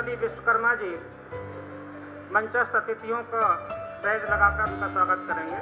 शिववल्ली विश्वकर्मा जी मंचस्थ अतिथियों का बैज लगाकर उनका स्वागत करेंगे।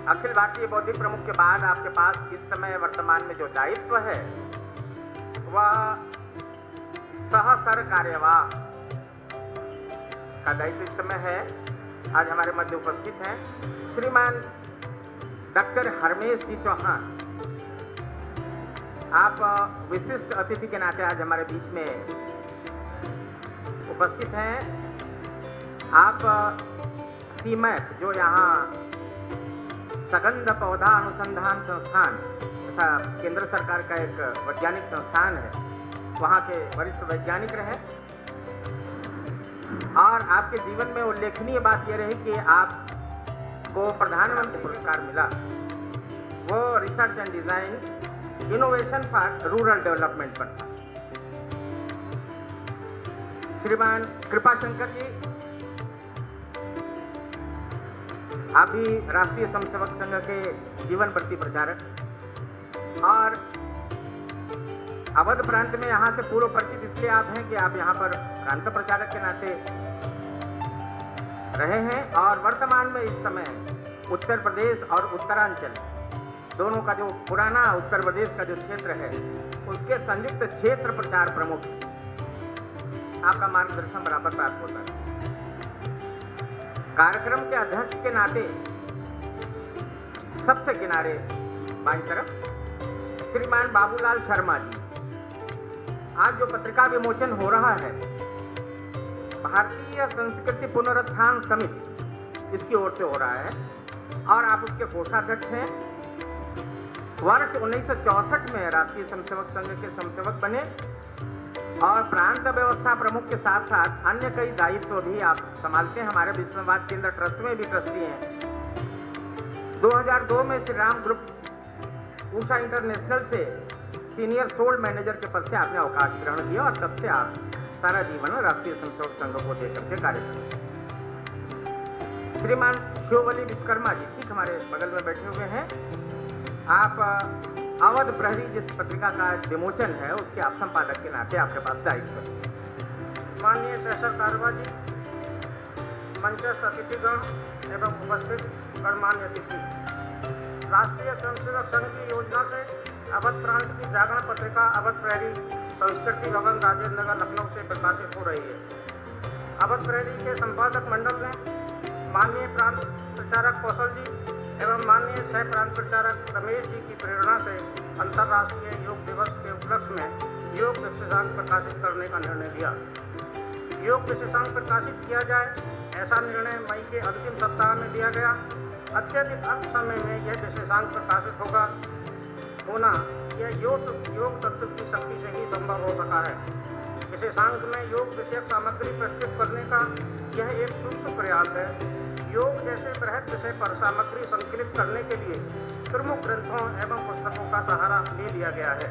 अखिल भारतीय बौद्धिक प्रमुख के बाद आपके पास इस समय वर्तमान में जो दायित्व है वह सहसर कार्यवाह का दायित्व इस समय है। आज हमारे मध्य उपस्थित हैं श्रीमान डॉक्टर हरमेश जी चौहान। आप विशिष्ट अतिथि के नाते आज हमारे बीच में उपस्थित हैं। आप सीमैक जो यहाँ सगंध पौधा अनुसंधान संस्थान ऐसा केंद्र सरकार का एक वैज्ञानिक संस्थान है, वहाँ के वरिष्ठ वैज्ञानिक रहे और आपके जीवन में उल्लेखनीय बात यह रही कि आपको प्रधानमंत्री पुरस्कार मिला। वो research and design innovation for rural development पर था। श्रीमान कृपाशंकर जी, आप भी राष्ट्रीय स्वयंसेवक संघ के जीवन प्रति प्रचारक और अवध प्रांत में यहाँ से पूर्व परिचित इसलिए आप हैं कि आप यहाँ पर प्रांत प्रचारक के नाते रहे हैं और वर्तमान में इस समय उत्तर प्रदेश और उत्तरांचल दोनों का जो पुराना उत्तर प्रदेश का जो क्षेत्र है उसके संयुक्त क्षेत्र प्रचार प्रमुख आपका मार्गदर्शन बराबर प्राप्त होता है। कार्यक्रम के अध्यक्ष के नाते सबसे किनारे बाईं तरफ श्रीमान बाबूलाल शर्मा जी। आज जो पत्रिका विमोचन हो रहा है भारतीय संस्कृति पुनरुत्थान समिति इसकी ओर से हो रहा है और आप उसके कोषाध्यक्ष हैं। वर्ष 1964 में राष्ट्रीय स्वयंसेवक संघ के स्वयंसेवक बने और प्रांत व्यवस्था प्रमुख के साथ साथ अन्य कई दायित्व भी आप संभालते हैं। हमारे विश्ववाद केंद्र ट्रस्ट में भी ट्रस्टी हैं। 2002 में श्री राम ग्रुप उषा इंटरनेशनल से सीनियर सोल्ड मैनेजर के पद से आपने अवकाश ग्रहण किया और तब से आप सारा जीवन राष्ट्रीय स्वयंसेवक संघ को देकर के कार्य करते हैं। श्रीमान शिववल्ली विश्वकर्मा जी ठीक हमारे बगल में बैठे हुए हैं। आप अवध प्रहरी जिस पत्रिका का विमोचन है उसके आप संपादक के नाते आपके पास दायित्व है। माननीय सहसर कार्यवाह जी, मंचस्थ अतिथिगण एवं उपस्थित गणमान्य अतिथि, राष्ट्रीय स्वयंसेवक संघ की योजना से अवध प्रांत की जागरण पत्रिका अवध प्रहरी संस्कृति भवन राजेंद्र नगर लखनऊ से प्रकाशित हो रही है। अवध प्रहरी के संपादक मंडल ने माननीय प्रांत प्रचारक कौशल जी एवं माननीय सह प्रांत प्रचारक रमेश जी की प्रेरणा से अंतर्राष्ट्रीय योग दिवस के उपलक्ष्य में योग विशेषांक प्रकाशित करने का निर्णय लिया। योग विशेषांक प्रकाशित किया जाए ऐसा निर्णय मई के अंतिम सप्ताह में लिया गया। अत्यधिक अल्प समय में यह विशेषांक प्रकाशित होना यह योग तत्व की शक्ति से ही संभव हो सका है। विशेषांक में योग विषयक सामग्री प्रस्तुत करने का यह एक सूक्ष्म प्रयास है। योग जैसे बृहद विषय पर सामग्री संकलित करने के लिए प्रमुख ग्रंथों एवं पुस्तकों का सहारा ले लिया गया है।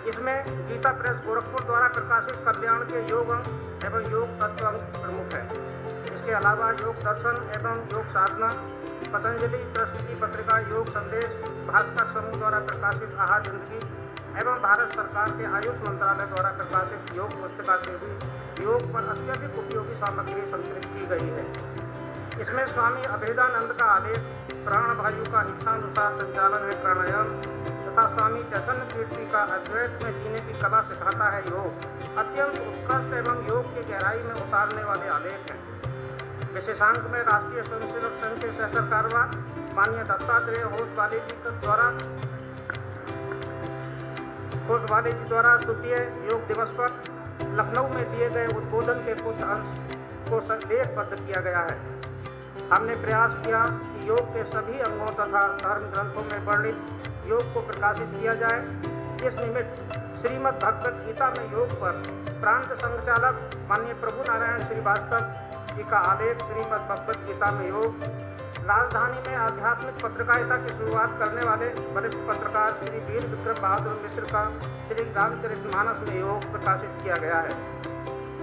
इसमें गीता प्रेस गोरखपुर द्वारा प्रकाशित कल्याण के योग अंक एवं योग तत्व अंक प्रमुख है। इसके अलावा योग दर्शन एवं योग साधना, पतंजलि ट्रस्ट की पत्रिका योग संदेश, भास्कर समूह द्वारा प्रकाशित आहार जिंदगी एवं भारत सरकार के आयुष मंत्रालय द्वारा प्रकाशित योग पुस्तिका से भी योग पर अत्यधिक उपयोगी सामग्री संकलित की गई है। इसमें स्वामी अभेदानंद का आलेख, प्राण वायु का इच्छानुसार संचालन है प्राणायाम तथा स्वामी चैतन्य कीर्ति का अद्वैत में जीने की कला सिखाता है योग अत्यंत उत्कृष्ट एवं योग की गहराई में उतारने वाले आलेख हैं। विशेषांक में राष्ट्रीय स्वयंसेवक संघ के सहसर कार्यवाह माननीय दत्तात्रेय घोषवाले जी द्वारा द्वितीय योग दिवस पर लखनऊ में दिए गए उद्बोधन के कुछ अंश को लेखबद्ध किया गया है। हमने प्रयास किया कि योग के सभी अंगों तथा धर्म ग्रंथों में वर्णित योग को प्रकाशित किया जाए। इस निमित्त श्रीमद् भगवद गीता में योग पर प्रांत संचालक माननीय प्रभु नारायण श्रीवास्तव, जी का आलेख श्रीमद् भगवद गीता में योग। राजधानी में आध्यात्मिक पत्रकारिता की शुरुआत करने वाले वरिष्ठ पत्रकार श्री वीर विक्रम बहादुर मिश्र का श्री रामचरितमानस में योग प्रकाशित किया गया है।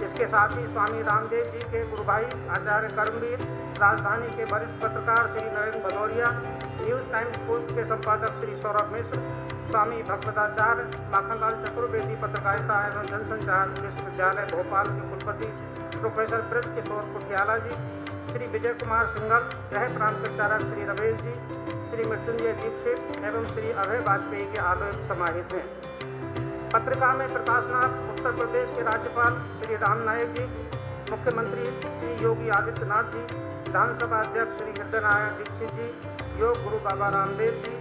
इसके साथ ही स्वामी रामदेव जी के गुरु भाई आचार्य कर्मवीर, राजधानी के वरिष्ठ पत्रकार Shri Narendra Bhadauria, news times post के संपादक श्री सौरभ मिश्र, स्वामी भगवदाचार्य माखनलाल चतुर्वेदी पत्रकारिता एवं जनसंचार विश्वविद्यालय भोपाल के कुलपति प्रोफेसर ब्रज किशोर कुटियाला जी, श्री विजय कुमार सिंघल, सह प्रांत प्रचारक श्री रमेश जी, श्री मृत्युंजय दीक्षित एवं श्री अभय वाजपेयी के आलोक समाहित हैं। पत्रिका में प्रकाशनार्थ उत्तर प्रदेश के राज्यपाल श्री राम नाईक जी, मुख्यमंत्री श्री योगी आदित्यनाथ जी, विधानसभा अध्यक्ष श्री हृदय नारायण दीक्षित जी, योग गुरु बाबा रामदेव जी,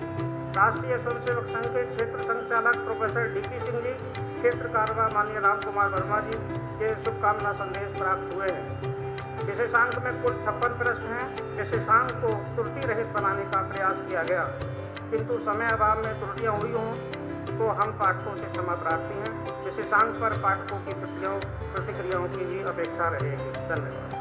राष्ट्रीय स्वयंसेवक संघ के क्षेत्र संचालक प्रोफेसर डीपी सिंह जी, क्षेत्र कारवा माननीय राम कुमार वर्मा जी के शुभकामना संदेश प्राप्त हुए हैं। विशेषांक में कुल 56 प्रश्न हैं। विशेषांक को त्रुटि रहित बनाने का प्रयास किया गया, किंतु समय अभाव में त्रुटियां हुई हों तो हम पाठकों से क्षमा प्रार्थी हैं। विशेषांक पर पाठकों की प्रतिक्रियाओं की भी अपेक्षा रहेगी। धन्यवाद।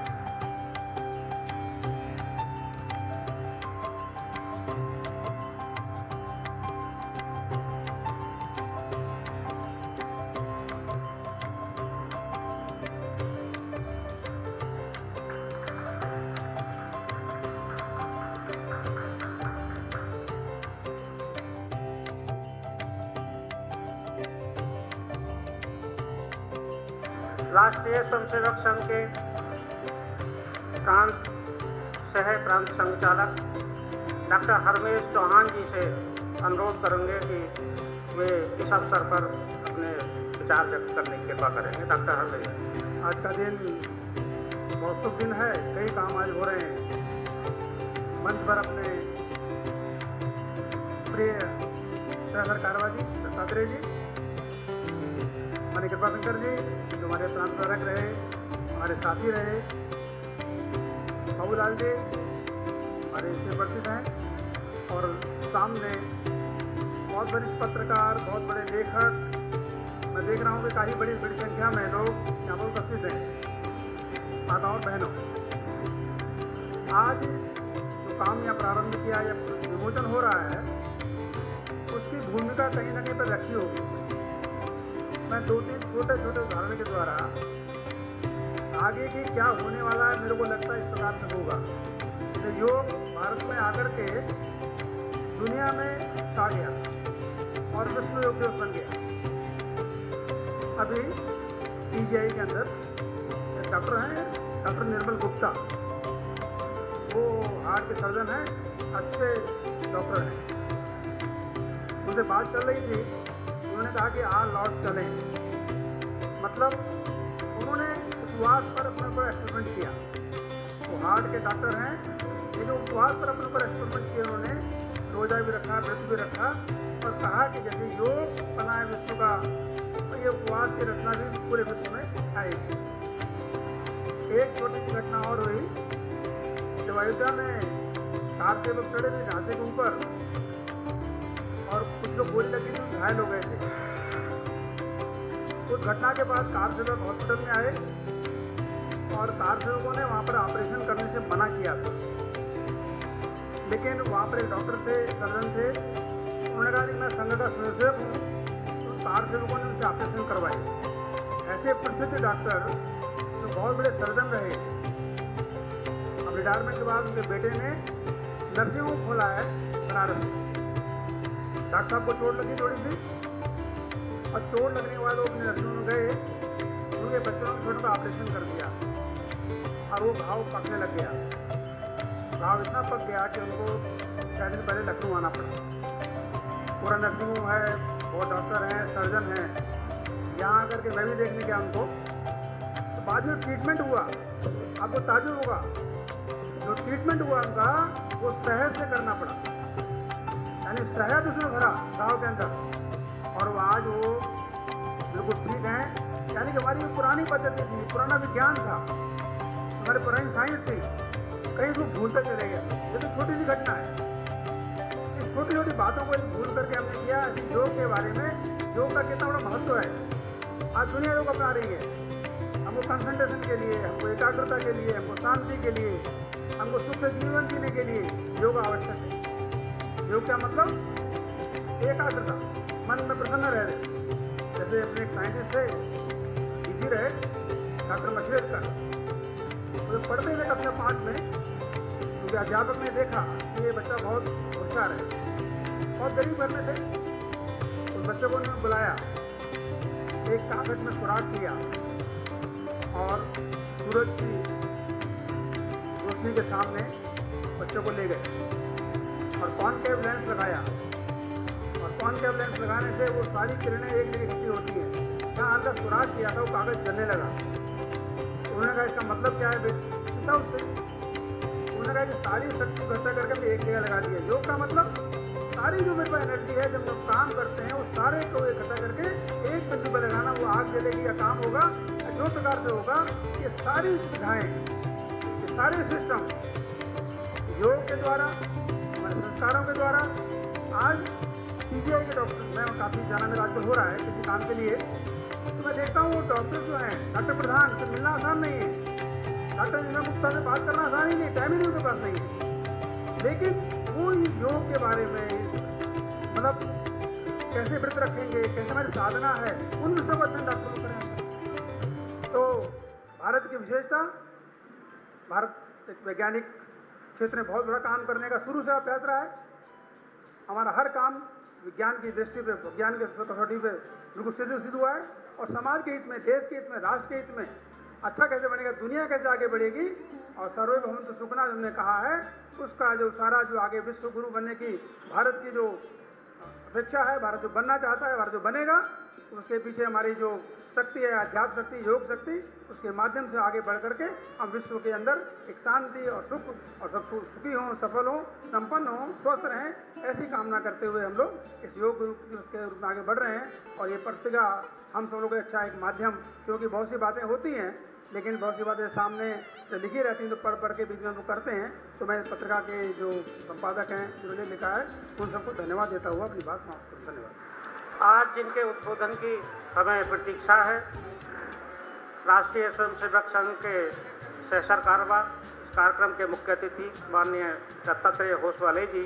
राष्ट्रीय स्वयंसेवक संघ के सह प्रांत संचालक डॉक्टर हरमेश चौहान जी से अनुरोध करेंगे कि वे इस अवसर पर अपने विचार व्यक्त करने की कृपा करेंगे। डॉक्टर हरमेश, आज का दिन बहुत शुभ दिन है। कई काम आज हो रहे हैं। मंच पर अपने प्रिय सहसर कारवाजी दत्तात्रेय जी, माननीय कृपा शंकर जी जो हमारे प्रांत प्रचारक रहे, हमारे साथी रहे, बाबूलाल जी हमारे इससे परिचित हैं, और सामने बहुत वरिष्ठ पत्रकार, बहुत बड़े लेखक, मैं देख रहा हूँ कि काफ़ी बड़ी संख्या में लोग यहाँ पर उपस्थित हैं। माताओं बहनों, आज जो काम यहाँ प्रारंभ किया या विमोचन हो रहा है उसकी भूमिका कहीं ना कहीं पर रखी होगी। मैं 2-3 छोटे उदाहरण के द्वारा आगे की क्या होने वाला है मेरे को लगता है इस प्रकार से होगा। तो योग भारत में आकर के दुनिया में छा गया और विश्व योग दिवस बन गया। अभी पीजीआई के अंदर एक डॉक्टर हैं, डॉक्टर निर्मल गुप्ता, वो हार्ट के सर्जन हैं, अच्छे डॉक्टर हैं। उनसे बात चल रही थी, उन्होंने कहा कि लौट चलें, मतलब उन्होंने उपवास पर अपने ऊपर एक्सपेरिमेंट किया। वो हार्ट के डॉक्टर हैं, लेकिन उपवास पर अपने ऊपर एक्सपेरिमेंट किया। उन्होंने रोजा भी रखा, व्रत भी रखा और कहा कि जैसे योग बना है विश्व का, तो ये उपवास की रचना भी पूरे विश्व में आएगी। एक छोटी सी घटना और हुई, जब अयोध्या में कार सेवक चढ़े थे झांसे के ऊपर और कुछ लोग गोली लगी थी, घायल हो गए थे। उस घटना के बाद कार सेवक हॉस्पिटल में आए और कार सेवकों ने वहाँ पर ऑपरेशन करने से मना किया था, लेकिन वहाँ पर एक डॉक्टर थे, सर्जन थे, उन्होंने कहा कि मैं संघ का स्वयंसेवक हूँ, तो कार सेवकों ने उनसे ऑपरेशन करवाए। ऐसे प्रसिद्ध डॉक्टर जो बहुत बड़े सर्जन रहे, अब रिटायरमेंट के बाद उनके बेटे ने नर्सिंग होम खोला है बनारस में। डॉक्टर साहब को चोट लगी थोड़ी सी, और चोट लगने के बाद वो अपने नर्सिंग में गए, उनके बच्चों ने छोटे का ऑपरेशन कर दिया और वो घाव पकने लग गया। घाव इतना पक गया कि उनको 6 दिन पहले लखनऊ आना पड़ा। पूरा नर्सिंग होम है, बहुत डॉक्टर हैं, सर्जन हैं, यहाँ आकर के मैं भी देखने गया उनको। तो बाद में ट्रीटमेंट हुआ, आपको ताजुब होगा, जो ट्रीटमेंट हुआ उनका वो शहद से करना पड़ा, यानी शहद उसमें भरा गाँव के अंदर, और वो आज वो बिल्कुल ठीक हैं। यानी कि हमारी पुरानी पद्धति थी, पुराना विज्ञान था, हमारी पुरानी साइंस थी, कहीं उसको भूलते चले गए। ये तो छोटी सी घटना है। इस छोटी छोटी बातों को भूल करके हमने किया योग के बारे में, योग का कितना बड़ा महत्व है। आज दुनिया योग अपना रही है, हम हमको कंसंट्रेशन के लिए, हमको एकाग्रता के लिए, हमको शांति के लिए, हमको सुख से जीवन जीने के लिए योग आवश्यक है। योग क्या मतलब? एकाग्रता, मन में प्रसन्न रह रहे। जैसे अपने एक साइंटिस्ट थे, बिजी रहे, डॉक्टर मशवेरकर, तो पढ़ते थे कक्षा 5 में, क्योंकि अध्यापक ने देखा कि ये बच्चा बहुत होशियार है, बहुत गरीब घर में थे। उस बच्चे को उन्होंने बुलाया, एक कागज में सुराख किया और सूरज की रोशनी के सामने बच्चे को ले गए और कॉनकेव लेंस लगाया। और कॉनकेव लेंस लगाने से वो सारी किरणें एक जगह इकट्ठी होती हैं। जहाँ अंदर सुराख किया था वो कागज जलने लगा। उन्होंने कहा इसका मतलब क्या है? पूछा उससे। उन्होंने कहा कि सारी शक्ति इकट्ठा करके हमने एक जगह लगा दिया। योग का मतलब सारी जो मेरे पास एनर्जी है, जब हम काम करते हैं, वो सारे को इकट्ठा करके एक बिंदु पर लगाना। वो आग जलेगी या काम होगा जो प्रकार से होगा, ये सारी सुविधाएं, ये सारे सिस्टम योग के द्वारा, हमारे संस्कारों के द्वारा। आज पीजीआई के डॉक्टर, मैं काफ़ी जाना मेरा आजकल हो रहा है किसी काम के लिए, तो मैं देखता हूँ वो डॉक्टर जो हैं, डॉक्टर प्रधान से मिलना आसान नहीं है, डॉक्टर जिन्हें गुप्ता से बात करना आसान ही नहीं, टाइम ही नहीं उनके पास नहीं है। लेकिन वो योग के बारे में, मतलब कैसे व्रत रखेंगे, कैसे हमारी साधना है, उन विषयों पर अध्ययन डॉक्टर करें। तो भारत की विशेषता, भारत एक वैज्ञानिक क्षेत्र में बहुत बड़ा काम करने का शुरू से अभ्यास रहा है। हमारा हर काम विज्ञान की दृष्टि पे, विज्ञान के कसौटी पे बिल्कुल सिद्ध हुआ है। और समाज के हित में, देश के हित में, राष्ट्र के हित में अच्छा कैसे बनेगा, दुनिया कैसे आगे बढ़ेगी, और सर्वभौमत्व सुखना हमने कहा है, उसका जो सारा जो आगे विश्व गुरु बनने की भारत की जो अपेक्षा है, भारत जो बनना चाहता है, भारत जो बनेगा, उसके पीछे हमारी जो शक्ति है, अध्यात्म शक्ति, योग शक्ति, उसके माध्यम से आगे बढ़ करके हम विश्व के अंदर एक शांति और सुख, और सब सुखी हों, सफल हों, संपन्न हों, स्वस्थ रहें, ऐसी कामना करते हुए हम लोग इस योग दिवस के रूप में आगे बढ़ रहे हैं। और ये पत्रिका हम सब लोगों का अच्छा एक माध्यम, क्योंकि बहुत सी बातें होती हैं, लेकिन बहुत सी बातें सामने जो लिखी रहती हैं, तो पढ़ के बीच में वो करते हैं। तो मैं पत्रिका के जो संपादक हैं, जिन्होंने लिखा है, उन सबको धन्यवाद देता हुआ अपनी बात समाप्त करता हूं। धन्यवाद। आज जिनके उद्बोधन की हमें प्रतीक्षा है, राष्ट्रीय स्वयंसेवक संघ के सहसरकारवा, इस कार्यक्रम के मुख्य अतिथि माननीय दत्तात्रेय होसवाले जी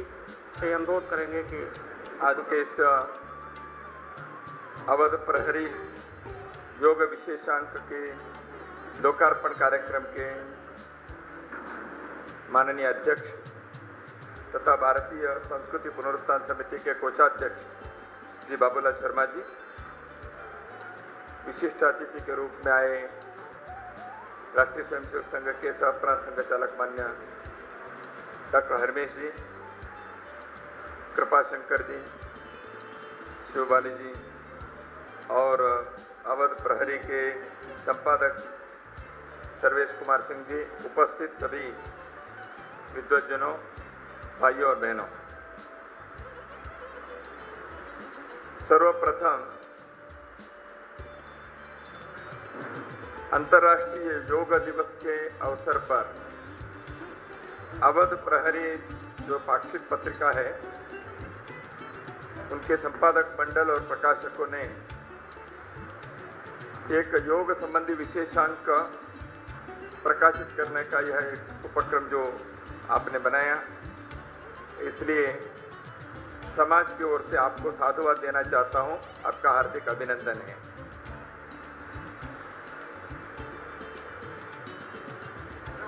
से अनुरोध करेंगे कि आज के इस अवध प्रहरी योग विशेषांक के लोकार्पण कार्यक्रम के माननीय अध्यक्ष तथा भारतीय संस्कृति पुनरुत्थान समिति के कोषाध्यक्ष श्री बाबूलाल शर्मा जी, विशिष्ट अतिथि के रूप में आए राष्ट्रीय स्वयंसेवक संघ के सह प्रांत संघ चालक मान्य डॉक्टर हरमेश जी, कृपाशंकर जी, शिवबाली जी, और अवध प्रहरी के संपादक सर्वेश कुमार सिंह जी, उपस्थित सभी विद्वज्जनों, भाइयों और बहनों, सर्वप्रथम अंतर्राष्ट्रीय योग दिवस के अवसर पर अवध प्रहरी जो पाक्षिक पत्रिका है, उनके संपादक मंडल और प्रकाशकों ने एक योग संबंधी विशेषांक प्रकाशित करने का यह एक उपक्रम जो आपने बनाया, इसलिए समाज की ओर से आपको साधुवाद देना चाहता हूं। आपका हार्दिक अभिनंदन है।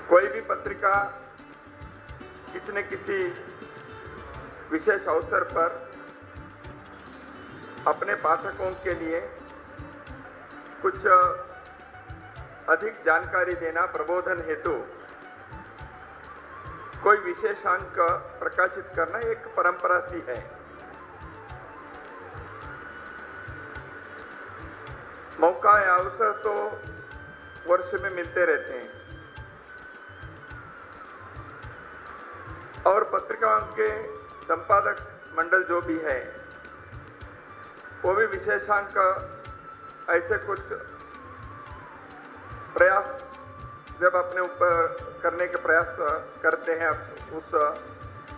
कोई भी पत्रिका किसी न किसी विशेष अवसर पर अपने पाठकों के लिए कुछ अधिक जानकारी देना, प्रबोधन हेतु कोई विशेषांक प्रकाशित करना एक परंपरा सी है। मौका या अवसर तो वर्ष में मिलते रहते हैं, और पत्रिकाओं के संपादक मंडल जो भी है, वो भी विशेषांक ऐसे कुछ प्रयास जब अपने ऊपर करने के प्रयास करते हैं, उस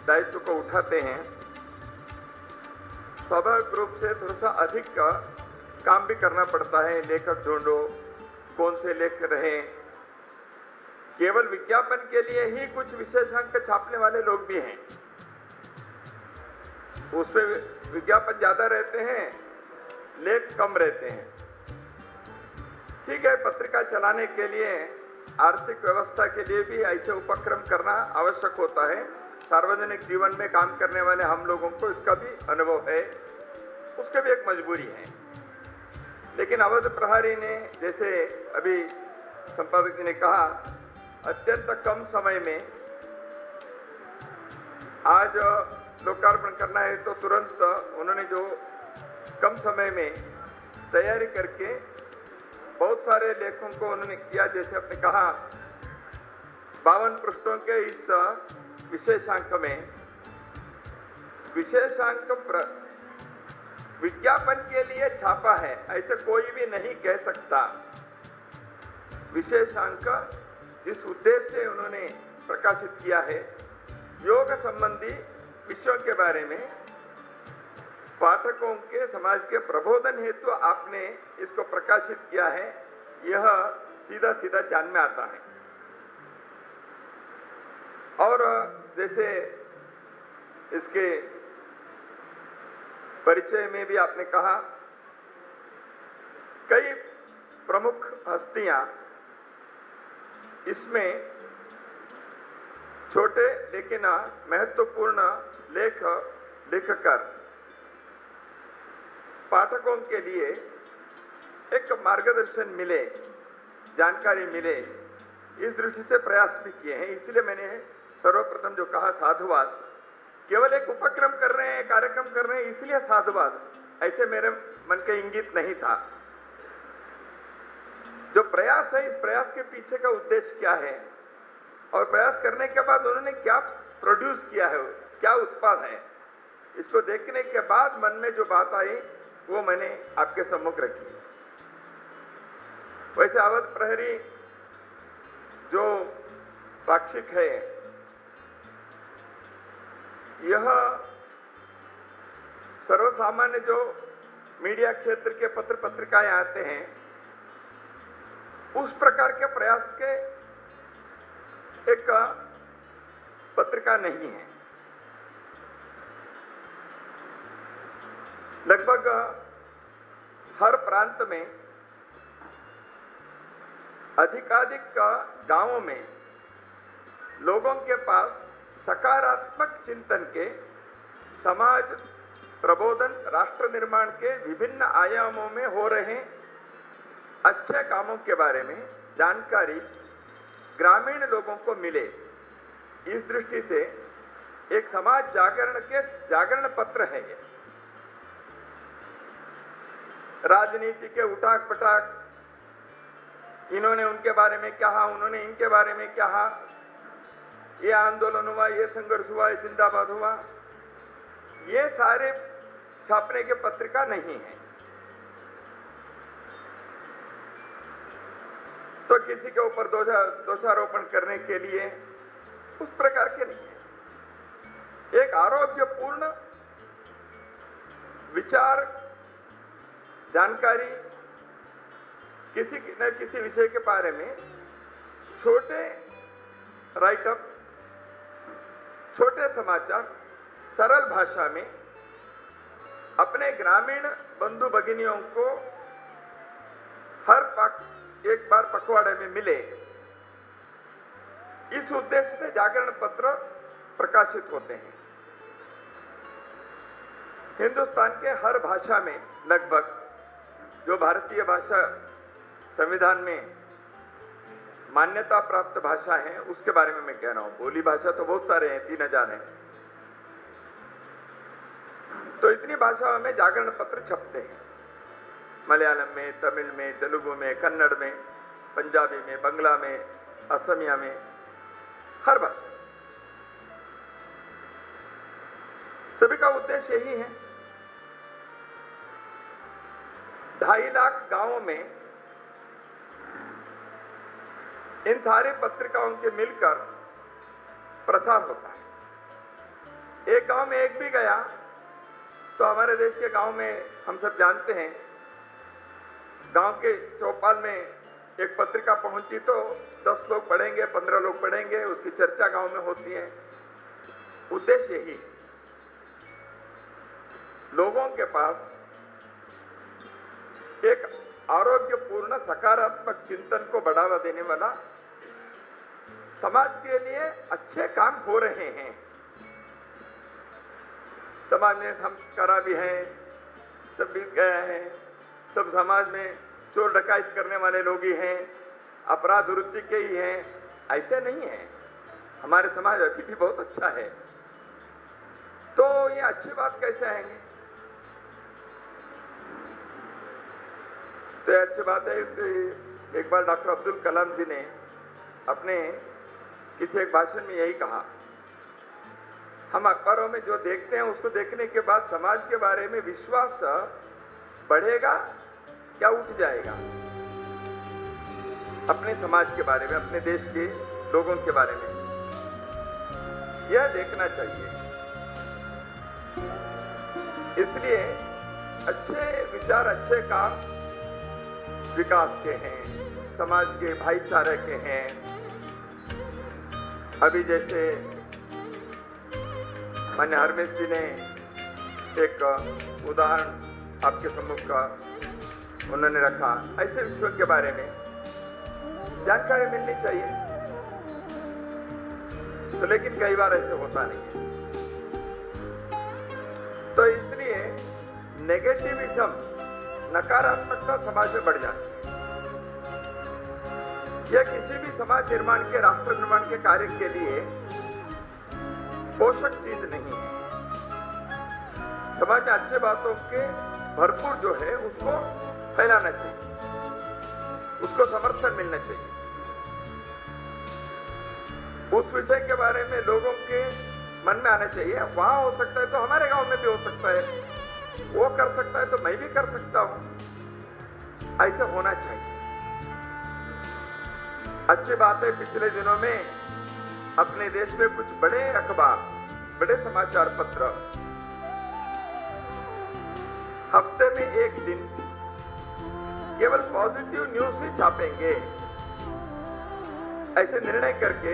दायित्व को उठाते हैं, स्वाभाविक रूप से थोड़ा सा अधिक काम भी करना पड़ता है। लेखक ढूंढो, कौन से लेख रहे, केवल विज्ञापन के लिए ही कुछ विशेषांक छापने वाले लोग भी हैं। उसमें विज्ञापन ज्यादा रहते हैं, लेख कम रहते हैं। ठीक है, पत्रिका चलाने के लिए, आर्थिक व्यवस्था के लिए भी ऐसे उपक्रम करना आवश्यक होता है। सार्वजनिक जीवन में काम करने वाले हम लोगों को इसका भी अनुभव है, उसका भी एक मजबूरी है। लेकिन अवध प्रहरी ने, जैसे अभी संपादक जी ने कहा, अत्यंत कम समय में आज लोकार्पण करना है तो तुरंत उन्होंने जो कम समय में तैयारी करके बहुत सारे लेखों को उन्होंने किया। जैसे आपने कहा 52 पृष्ठों के इस विशेषांक में, विशेषांक विज्ञापन के लिए छापा है ऐसे कोई भी नहीं कह सकता। विशेषांक जिस उद्देश्य से उन्होंने प्रकाशित किया है, योग संबंधी विषयों के बारे में पाठकों के समाज के प्रबोधन हेतु आपने इसको प्रकाशित किया है, यह सीधा सीधा जान में आता है। और जैसे इसके परिचय में भी आपने कहा, कई प्रमुख हस्तियां इसमें छोटे लेकिन महत्वपूर्ण लेख लिखकर पाठकों के लिए एक मार्गदर्शन मिले, जानकारी मिले, इस दृष्टि से प्रयास भी किए हैं। इसलिए मैंने सर्वप्रथम जो कहा साधुवाद, केवल एक उपक्रम कर रहे हैं, कार्यक्रम कर रहे हैं इसलिए साधुवाद, ऐसे मेरे मन के इंगित नहीं था। जो प्रयास है, इस प्रयास के पीछे का उद्देश्य क्या है और प्रयास करने के बाद उन्होंने क्या प्रोड्यूस किया है, क्या उत्पाद है, इसको देखने के बाद मन में जो बात आई वो मैंने आपके सम्मुख रखी। वैसे अवध प्रहरी जो पाक्षिक है, यह सर्वसामान्य जो मीडिया क्षेत्र के पत्र पत्रिकाएं आते हैं, उस प्रकार के प्रयास के एक पत्रिका नहीं है। लगभग हर प्रांत में अधिकाधिक गांवों में लोगों के पास सकारात्मक चिंतन के, समाज प्रबोधन, राष्ट्र निर्माण के विभिन्न आयामों में हो रहे अच्छे कामों के बारे में जानकारी ग्रामीण लोगों को मिले। इस दृष्टि से एक समाज जागरण के जागरण पत्र है ये। राजनीति के उठाक पटाक, इन्होंने उनके बारे में कहा, उन्होंने इनके बारे में कहा, ये आंदोलन हुआ, ये संघर्ष हुआ, ये जिंदाबाद हुआ, ये सारे छापने के पत्रिका नहीं है। तो किसी के ऊपर दोषारोपण करने के लिए उस प्रकार के नहीं है। एक आरोग्यपूर्ण विचार, जानकारी, किसी न किसी विषय के बारे में छोटे राइटअप, छोटे समाचार, सरल भाषा में अपने ग्रामीण बंधु भगिनियों को एक बार पखवाड़े में मिले, इस उद्देश्य से जागरण पत्र प्रकाशित होते हैं। हिंदुस्तान के हर भाषा में लगभग, जो भारतीय भाषा संविधान में मान्यता प्राप्त भाषा है उसके बारे में मैं कह रहा हूं, बोली भाषा तो बहुत सारे हैं, 3000 हैं, तो इतनी भाषाओं में जागरण पत्र छपते हैं। मलयालम में, तमिल में, तेलुगु में, कन्नड़ में, पंजाबी में, बंगला में, असमिया में, हर भाषा। सभी का उद्देश्य यही है। 2.5 लाख गांवों में इन सारी पत्रिकाओं के मिलकर प्रसार होता है। एक गांव में एक भी गया तो हमारे देश के गांव में हम सब जानते हैं, गांव के चौपाल में एक पत्रिका पहुंची तो 10 लोग पढ़ेंगे, 15 लोग पढ़ेंगे, उसकी चर्चा गांव में होती है। उद्देश्य यही है, लोगों के पास एक आरोग्यपूर्ण सकारात्मक चिंतन को बढ़ावा देने वाला, समाज के लिए अच्छे काम हो रहे हैं। समाज में हम करा भी हैं, सब भी गए हैं, सब समाज में चोर डकैत करने वाले लोग ही हैं, अपराध वृत्ति के ही हैं, ऐसे नहीं है। हमारे समाज अभी भी बहुत अच्छा है। तो ये अच्छी बात कैसे आएंगे? तो ये अच्छी बात है। तो एक बार डॉक्टर अब्दुल कलाम जी ने अपने किसी एक भाषण में यही कहा, हम अखबारों में जो देखते हैं उसको देखने के बाद समाज के बारे में विश्वास बढ़ेगा या उठ जाएगा? अपने समाज के बारे में, अपने देश के लोगों के बारे में यह देखना चाहिए। इसलिए अच्छे विचार, अच्छे काम विकास के हैं, समाज के भाईचारे के हैं। अभी जैसे मान्य हरमेश जी ने एक उदाहरण आपके सम्मुख का उन्होंने रखा, ऐसे विषयों के बारे में जानकारी मिलनी चाहिए। तो लेकिन कई बार ऐसे होता नहीं है। तो इसलिए नेगेटिविज्म, नकारात्मकता समाज में बढ़ जाती है। यह किसी भी समाज निर्माण के, राष्ट्र निर्माण के कार्य के लिए पोषक चीज नहीं है। समाज में अच्छे बातों के भरपूर जो है उसको फैलाना चाहिए, उसको समर्थन मिलना चाहिए। उस विषय के बारे में लोगों के मन में आना चाहिए, वहां हो सकता है तो हमारे गांव में भी हो सकता है, वो कर सकता है तो मैं भी कर सकता हूं। ऐसे होना चाहिए। अच्छी बात है, पिछले दिनों में अपने देश में कुछ बड़े अखबार, बड़े समाचार पत्र हफ्ते में एक दिन केवल पॉजिटिव न्यूज ही छापेंगे, ऐसे निर्णय करके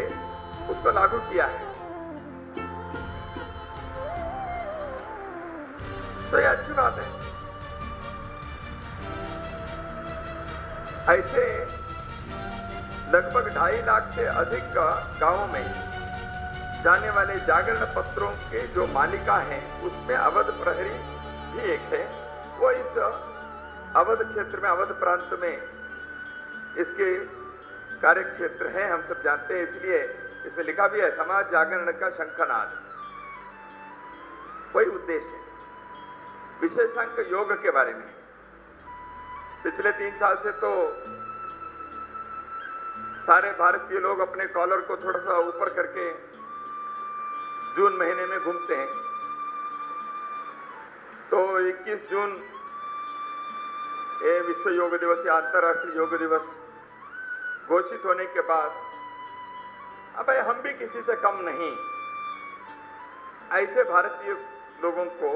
उसको लागू किया है। तो ये अच्छी बात है। ऐसे लगभग 2.5 लाख से अधिक गांवों में जाने वाले जागरण पत्रों के जो मालिका हैं, उसमें अवध प्रहरी भी एक है। वो इस अवध क्षेत्र में, अवध प्रांत में इसके कार्य क्षेत्र है, हम सब जानते हैं। इसलिए इसमें लिखा भी है, समाज जागरण का शंखनाद। वही उद्देश्य है। विशेषांक योग के बारे में पिछले 3 साल से तो सारे भारतीय लोग अपने कॉलर को थोड़ा सा ऊपर करके जून महीने में घूमते हैं। तो 21 जून ये विश्व योग दिवस या अंतर्राष्ट्रीय योग दिवस घोषित होने के बाद अब हम भी किसी से कम नहीं, ऐसे भारतीय लोगों को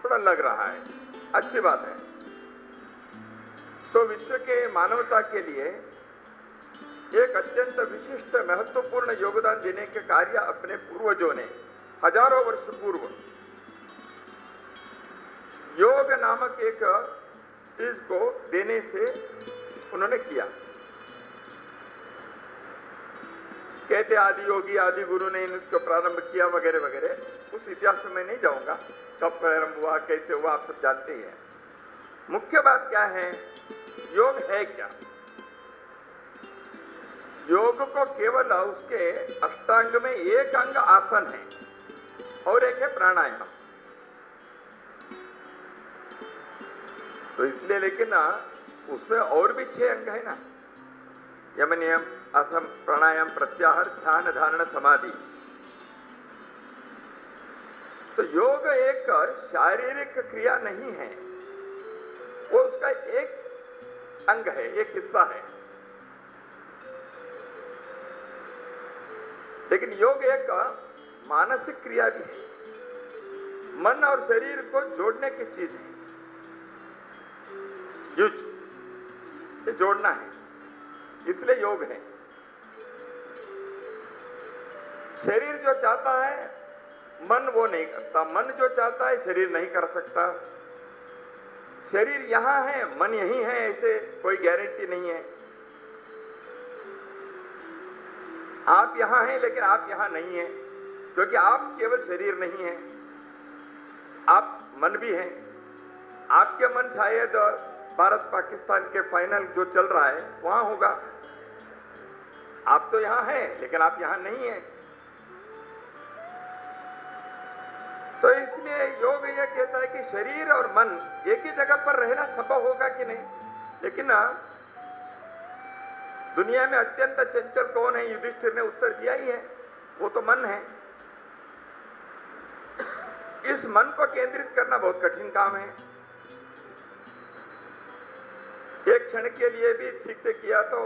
थोड़ा लग रहा है। अच्छी बात है। तो विश्व के मानवता के लिए एक अत्यंत विशिष्ट, महत्वपूर्ण योगदान देने के कार्य अपने पूर्वजों ने हजारों वर्ष पूर्व योग नामक एक चीज को देने से उन्होंने किया। कहते आदि योगी, आदि गुरु ने इसको प्रारंभ किया वगैरह वगैरह। उस इतिहास में मैं नहीं जाऊंगा, कब प्रारंभ हुआ, कैसे हुआ, आप सब जानते ही हैं। मुख्य बात क्या है, योग है क्या? योग को केवल उसके अष्टांग में एक अंग आसन है और एक है प्राणायाम। तो इसलिए लेकिन उसमें और भी 6 अंग है ना, यम, नियम, आसन, प्राणायाम, प्रत्याहार, ध्यान, धारणा, समाधि। तो योग एक शारीरिक क्रिया नहीं है, वो उसका एक अंग है, एक हिस्सा है। लेकिन योग एक मानसिक क्रिया भी है, मन और शरीर को जोड़ने की चीज है। युज, ये जोड़ना है। इसलिए योग है। शरीर जो चाहता है मन वो नहीं करता, मन जो चाहता है शरीर नहीं कर सकता। शरीर यहां है, मन यहीं है, ऐसे कोई गारंटी नहीं है। आप यहां हैं लेकिन आप यहां नहीं हैं, क्योंकि आप केवल शरीर नहीं हैं, आप मन भी हैं। आपके मन शायद भारत पाकिस्तान के फाइनल जो चल रहा है वहां होगा। आप तो यहां हैं लेकिन आप यहां नहीं हैं। तो इसलिए योग यह कहता है कि शरीर और मन एक ही जगह पर रहना संभव होगा कि नहीं। लेकिन दुनिया में अत्यंत चंचल कौन है? युधिष्ठिर ने उत्तर दिया ही है, वो तो मन है। इस मन को केंद्रित करना बहुत कठिन काम है। एक क्षण के लिए भी ठीक से किया तो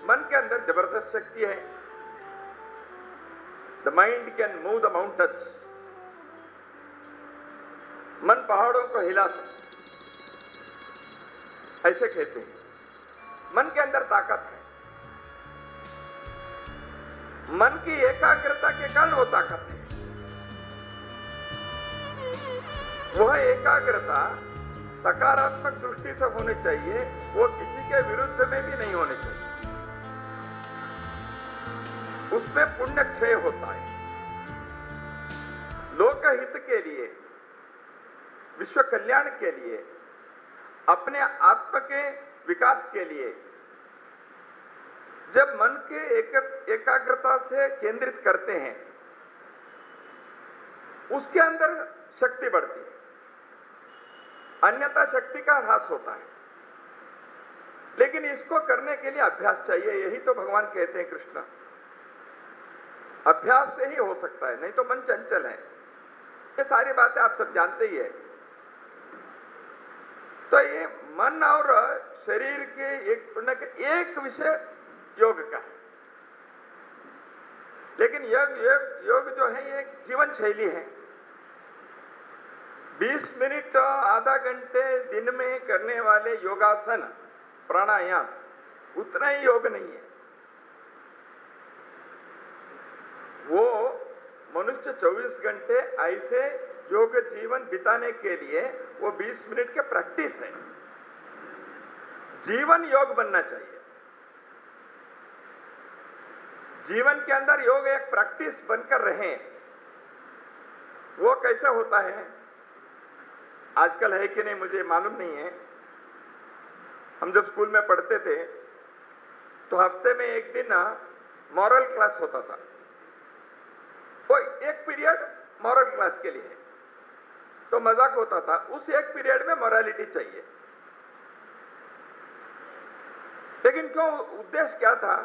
मन के अंदर जबरदस्त शक्ति है। The mind can move the mountains. मन पहाड़ों को हिला सकता, ऐसे कहते हैं। मन के अंदर ताकत है। मन की एकाग्रता के कारण वो ताकत है। वह एकाग्रता सकारात्मक दृष्टि से होनी चाहिए, वो किसी के विरुद्ध में भी नहीं होनी चाहिए। उसमें पुण्य क्षय होता है। लोकहित के लिए, विश्व कल्याण के लिए, अपने आत्म के विकास के लिए जब मन के एकाग्रता से केंद्रित करते हैं, उसके अंदर शक्ति बढ़ती है, अन्यथा शक्ति का ह्रास होता है। लेकिन इसको करने के लिए अभ्यास चाहिए। यही तो भगवान कहते हैं कृष्ण, अभ्यास से ही हो सकता है, नहीं तो मन चंचल है। ये सारी बातें आप सब जानते ही है। तो ये मन और शरीर के एक विषय योग का है। लेकिन योग जो है ये एक जीवन शैली है। 20 मिनट आधा घंटे दिन में करने वाले योगासन प्राणायाम उतना ही योग नहीं है। वो मनुष्य 24 घंटे ऐसे योग जीवन बिताने के लिए वो 20 मिनट के प्रैक्टिस है। जीवन योग बनना चाहिए। जीवन के अंदर योग एक प्रैक्टिस बनकर रहे। वो कैसे होता है आजकल है कि नहीं मुझे मालूम नहीं है। हम जब स्कूल में पढ़ते थे तो हफ्ते में एक दिन मॉरल क्लास होता था। वो एक पीरियड मॉरल क्लास के लिए, तो मजाक होता था उस एक पीरियड में मॉरलिटी चाहिए। लेकिन क्यों, उद्देश्य क्या था?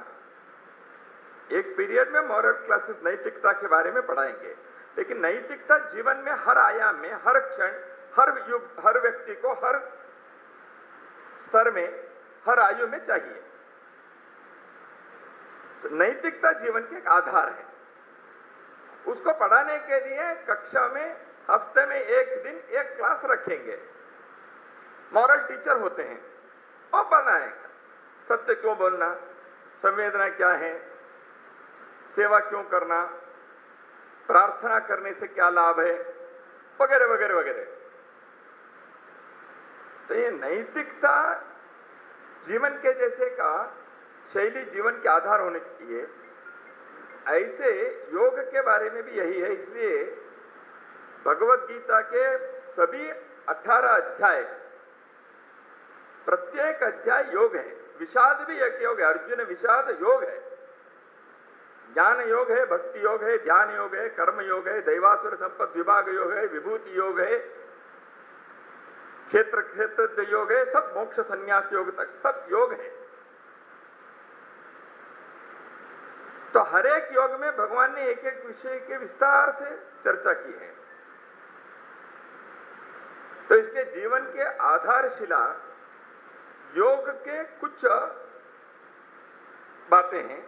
एक पीरियड में मॉरल क्लासेस नैतिकता के बारे में पढ़ाएंगे, लेकिन नैतिकता जीवन में हर आयाम में, हर क्षण, हर युग, हर व्यक्ति को हर स्तर में, हर आयु में चाहिए। तो नैतिकता जीवन के एक आधार है। उसको पढ़ाने के लिए कक्षा में हफ्ते में एक दिन एक क्लास रखेंगे। मॉरल टीचर होते हैं और बनाएगा सत्य क्यों बोलना, संवेदना क्या है, सेवा क्यों करना, प्रार्थना करने से क्या लाभ है, वगैरह वगैरह वगैरह। तो ये नैतिकता जीवन के जैसे का शैली जीवन के आधार होने चाहिए। ऐसे योग के बारे में भी यही है। इसलिए भगवत गीता के सभी 18 अध्याय, प्रत्येक अध्याय योग है। विषाद भी एक योग है। अर्जुन विषाद योग है। ज्ञान योग है, भक्ति योग है, ध्यान योग है, कर्म योग है, दैवासुर संपत्ति विभाग योग है, विभूति योग है, क्षेत्र योग है, सब मोक्ष संन्यास योग तक सब योग है। तो हर एक योग में भगवान ने एक एक विषय के विस्तार से चर्चा की है। तो इसलिए जीवन के आधारशिला योग के कुछ बातें हैं,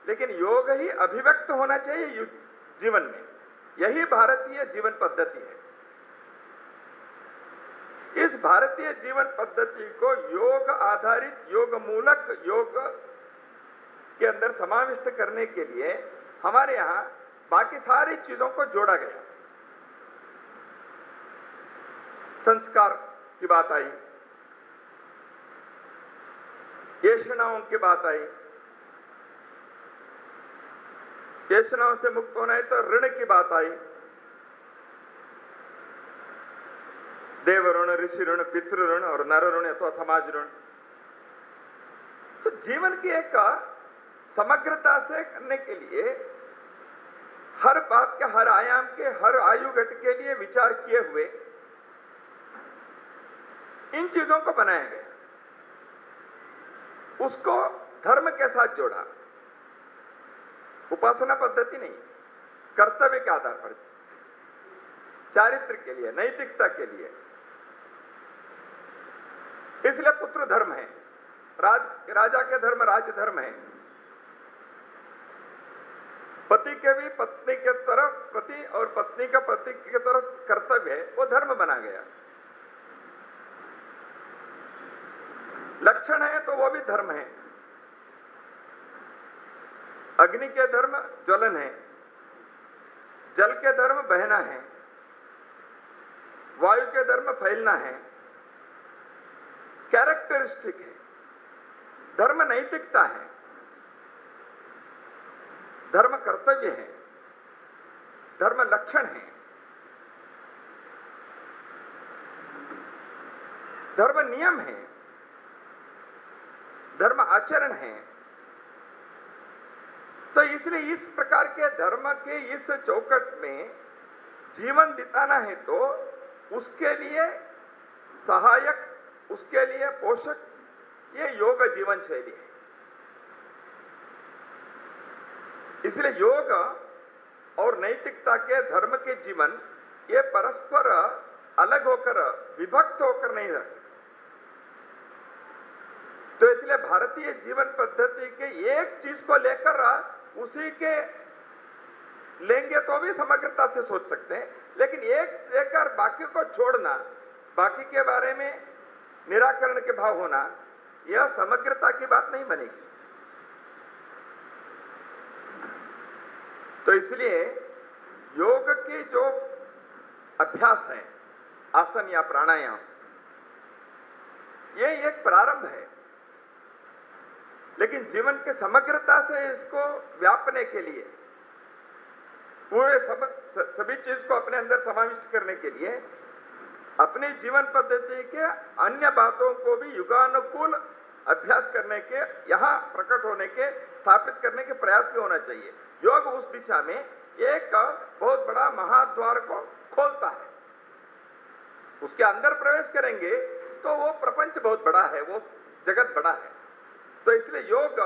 लेकिन योग ही अभिव्यक्त होना चाहिए जीवन में। यही भारतीय जीवन पद्धति है। इस भारतीय जीवन पद्धति को योग आधारित, योग मूलक, योग के अंदर समाविष्ट करने के लिए हमारे यहां बाकी सारी चीजों को जोड़ा गया। संस्कार की बात आई, येषणाओं की बात आई, येषणाओं से मुक्त होना है तो ऋण की बात आई, देव ऋण, ऋषि ऋण, पितृ ऋण और नर ऋण अथवा समाज ऋण। तो जीवन की एक समग्रता से करने के लिए हर बात के, हर आयाम के, हर आयु घट के लिए विचार किए हुए इन चीजों को बनाया गया, उसको धर्म के साथ जोड़ा। उपासना पद्धति नहीं, कर्तव्य के आधार पर, चारित्र के लिए, नैतिकता के लिए। इसलिए पुत्र धर्म है, राजा के धर्म राज धर्म है। पति के भी पत्नी के तरफ पति और पत्नी का पति की तरफ कर्तव्य है, वो धर्म बना गया। लक्षण है तो वो भी धर्म है। अग्नि के धर्म ज्वलन है, जल के धर्म बहना है, वायु के धर्म फैलना है, कैरेक्टरिस्टिक है। धर्म नैतिकता है, धर्म कर्तव्य है, धर्म लक्षण है, धर्म नियम है, धर्म आचरण है। तो इसलिए इस प्रकार के धर्म के इस चौकट में जीवन बिताना है तो उसके लिए सहायक, उसके लिए पोषक ये योग जीवन शैली है। इसलिए योग और नैतिकता के, धर्म के जीवन ये परस्पर अलग होकर, विभक्त होकर नहीं रह सकते। तो इसलिए भारतीय जीवन पद्धति के एक चीज को लेकर उसी के लेंगे तो भी समग्रता से सोच सकते हैं, लेकिन एक लेकर बाकी को छोड़ना, बाकी के बारे में निराकरण के भाव होना, यह समग्रता की बात नहीं बनेगी। तो इसलिए योग के जो अभ्यास है, आसन या प्राणायाम, ये एक प्रारंभ है, लेकिन जीवन के समग्रता से इसको व्यापने के लिए, पूरे सभी चीज को अपने अंदर समाविष्ट करने के लिए अपने जीवन पद्धति के अन्य बातों को भी युगानुकूल अभ्यास करने के, यहां प्रकट होने के, स्थापित करने के प्रयास भी होना चाहिए। योग उस दिशा में एक बहुत बड़ा महाद्वार को खोलता है। उसके अंदर प्रवेश करेंगे तो वो प्रपंच बहुत बड़ा है, वो जगत बड़ा है। तो इसलिए योग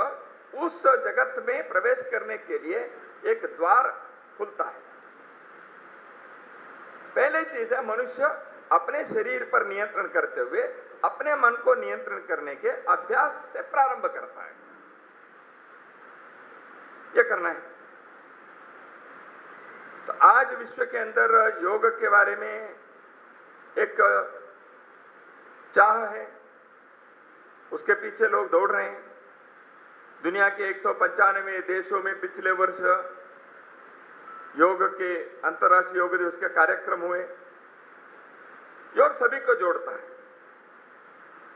उस जगत में प्रवेश करने के लिए एक द्वार खुलता है। पहली चीज है, मनुष्य अपने शरीर पर नियंत्रण करते हुए अपने मन को नियंत्रण करने के अभ्यास से प्रारंभ करता है। यह करना है। तो आज विश्व के अंदर योग के बारे में एक चाह है, उसके पीछे लोग दौड़ रहे हैं। दुनिया के 195 देशों में पिछले वर्ष योग के, अंतर्राष्ट्रीय योग दिवस के कार्यक्रम हुए। योग सभी को जोड़ता है,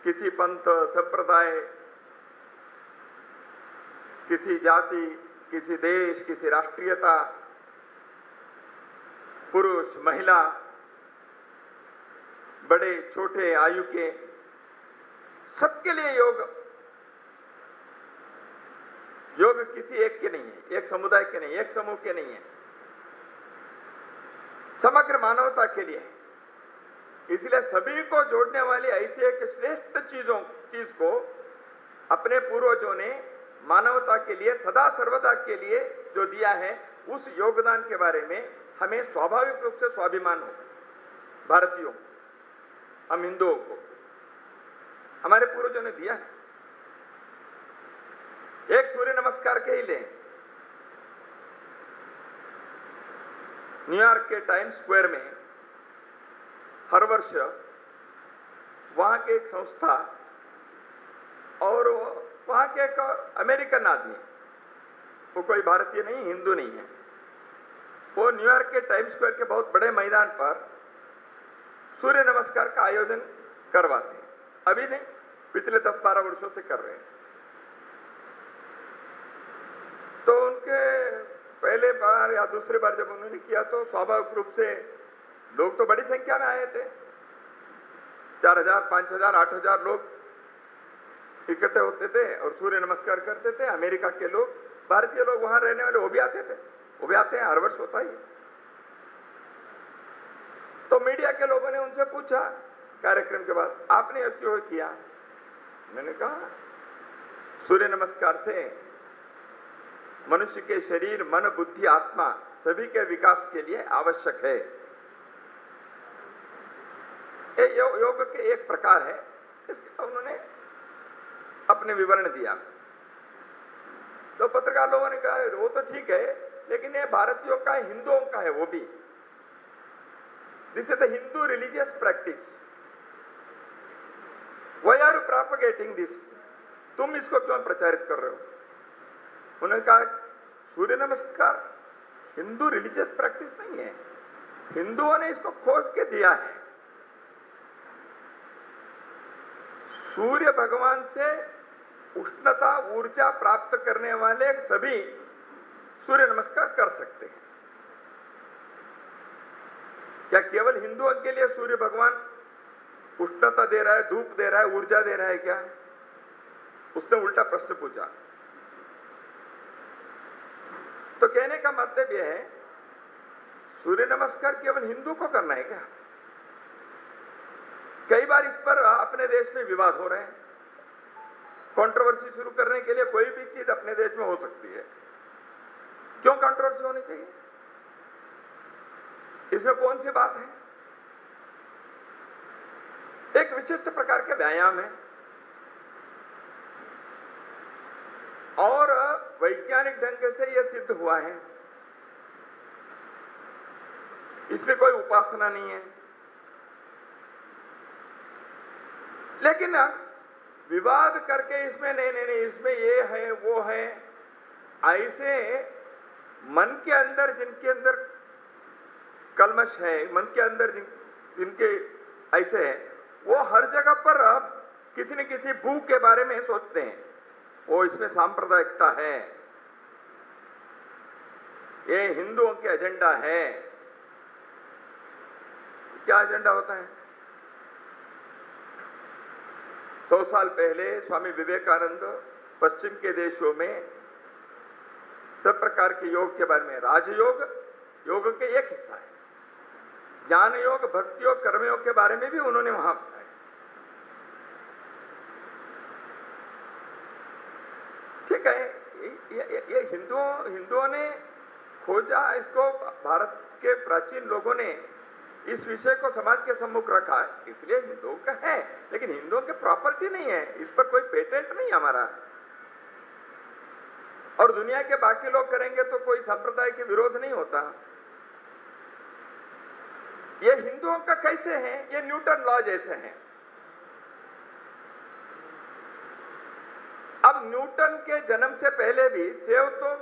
किसी पंथ, संप्रदाय, किसी जाति, किसी देश, किसी राष्ट्रीयता, पुरुष, महिला, बड़े छोटे आयु के, सबके लिए योग किसी एक के नहीं है, एक समुदाय के नहीं, एक समूह के नहीं है, समग्र मानवता के लिए है। इसलिए सभी को जोड़ने वाली ऐसी एक श्रेष्ठ चीज को अपने पूर्वजों ने मानवता के लिए, सदा सर्वदा के लिए जो दिया है, उस योगदान के बारे में हमें स्वाभाविक रूप से स्वाभिमान हो। भारतीयों, हम हिंदुओं को हमारे पूर्वजों ने दिया है। एक सूर्य नमस्कार के ही लें, न्यूयॉर्क के टाइम्स स्क्वायर में हर वर्ष वहां के एक संस्था और वहां के एक अमेरिकन आदमी वो कोई भारतीय नहीं, हिंदू नहीं है। वो न्यूयॉर्क के टाइम्स स्क्वायर के बहुत बड़े मैदान पर सूर्य नमस्कार का आयोजन करवाते हैं। अभी नहीं, पिछले 10-12 वर्षों से कर रहे हैं। तो उनके पहले बार या दूसरी बार जब उन्होंने किया तो स्वाभाविक रूप से लोग तो बड़ी संख्या में आए थे। 4000, 5000, 8000 लोग इकट्ठे होते थे और सूर्य नमस्कार करते थे। अमेरिका के लोग, भारतीय लोग, वहां रहने वाले वो भी आते थे, वो भी आते हैं, हर वर्ष होता ही। तो मीडिया के लोगों ने उनसे पूछा कार्यक्रम के बाद, आपने ये क्यों किया? मैंने कहा सूर्य नमस्कार से मनुष्य के शरीर, मन, बुद्धि, आत्मा सभी के विकास के लिए आवश्यक है। ये योग के एक प्रकार है। इसके उन्होंने अपने विवरण दिया। तो पत्रकार लोगों ने कहा वो तो ठीक है, लेकिन ये भारतीयों का है, हिंदुओं का है वो भी। This is the Hindu religious practice. Why are you propagating this? तुम इसको क्यों प्रचारित कर रहे हो? उन्होंने कहा सूर्य नमस्कार हिंदू रिलीजियस प्रैक्टिस नहीं है, हिंदुओं ने इसको खोज के दिया है। सूर्य भगवान से उष्णता, ऊर्जा प्राप्त करने वाले सभी सूर्य नमस्कार कर सकते हैं। क्या केवल हिंदुओं के लिए सूर्य भगवान उष्णता दे रहा है, धूप दे रहा है, ऊर्जा दे रहा है क्या? उसने उल्टा प्रश्न पूछा। तो कहने का मतलब यह है सूर्य नमस्कार केवल हिंदू को करना है क्या? कई बार इस पर अपने देश में विवाद हो रहे हैं। कंट्रोवर्सी शुरू करने के लिए कोई भी चीज अपने देश में हो सकती है। क्यों कंट्रोवर्सी होनी चाहिए? इसमें कौन सी बात है? एक विशिष्ट प्रकार के व्यायाम है और वैज्ञानिक ढंग से यह सिद्ध हुआ है। इसमें कोई उपासना नहीं है। लेकिन विवाद करके इसमें नहीं, इसमें ये है वो है, ऐसे मन के अंदर, जिनके अंदर कलमश है, मन के अंदर जिनके ऐसे है, वो हर जगह पर किसी न किसी भू के बारे में सोचते हैं। वो इसमें सांप्रदायिकता है, ये हिंदुओं के एजेंडा है। क्या एजेंडा होता है? 100 साल पहले स्वामी विवेकानंद पश्चिम के देशों में सब प्रकार के योग के बारे में, राजयोग योग के एक हिस्सा है, ज्ञान योग, भक्ति योग, कर्मयोग के बारे में भी उन्होंने वहां बताया। ठीक है, ये हिंदुओं ने खोजा इसको। भारत के प्राचीन लोगों ने इस विषय को समाज के सम्मुख रखा है, इसलिए हिंदुओं का है। लेकिन हिंदुओं के प्रॉपर्टी नहीं है, इस पर कोई पेटेंट नहीं हमारा। और दुनिया के बाकी लोग करेंगे तो कोई संप्रदाय के विरोध नहीं होता। ये हिंदुओं का कैसे है? ये न्यूटन लॉ जैसे हैं। अब न्यूटन के जन्म से पहले भी सेब तो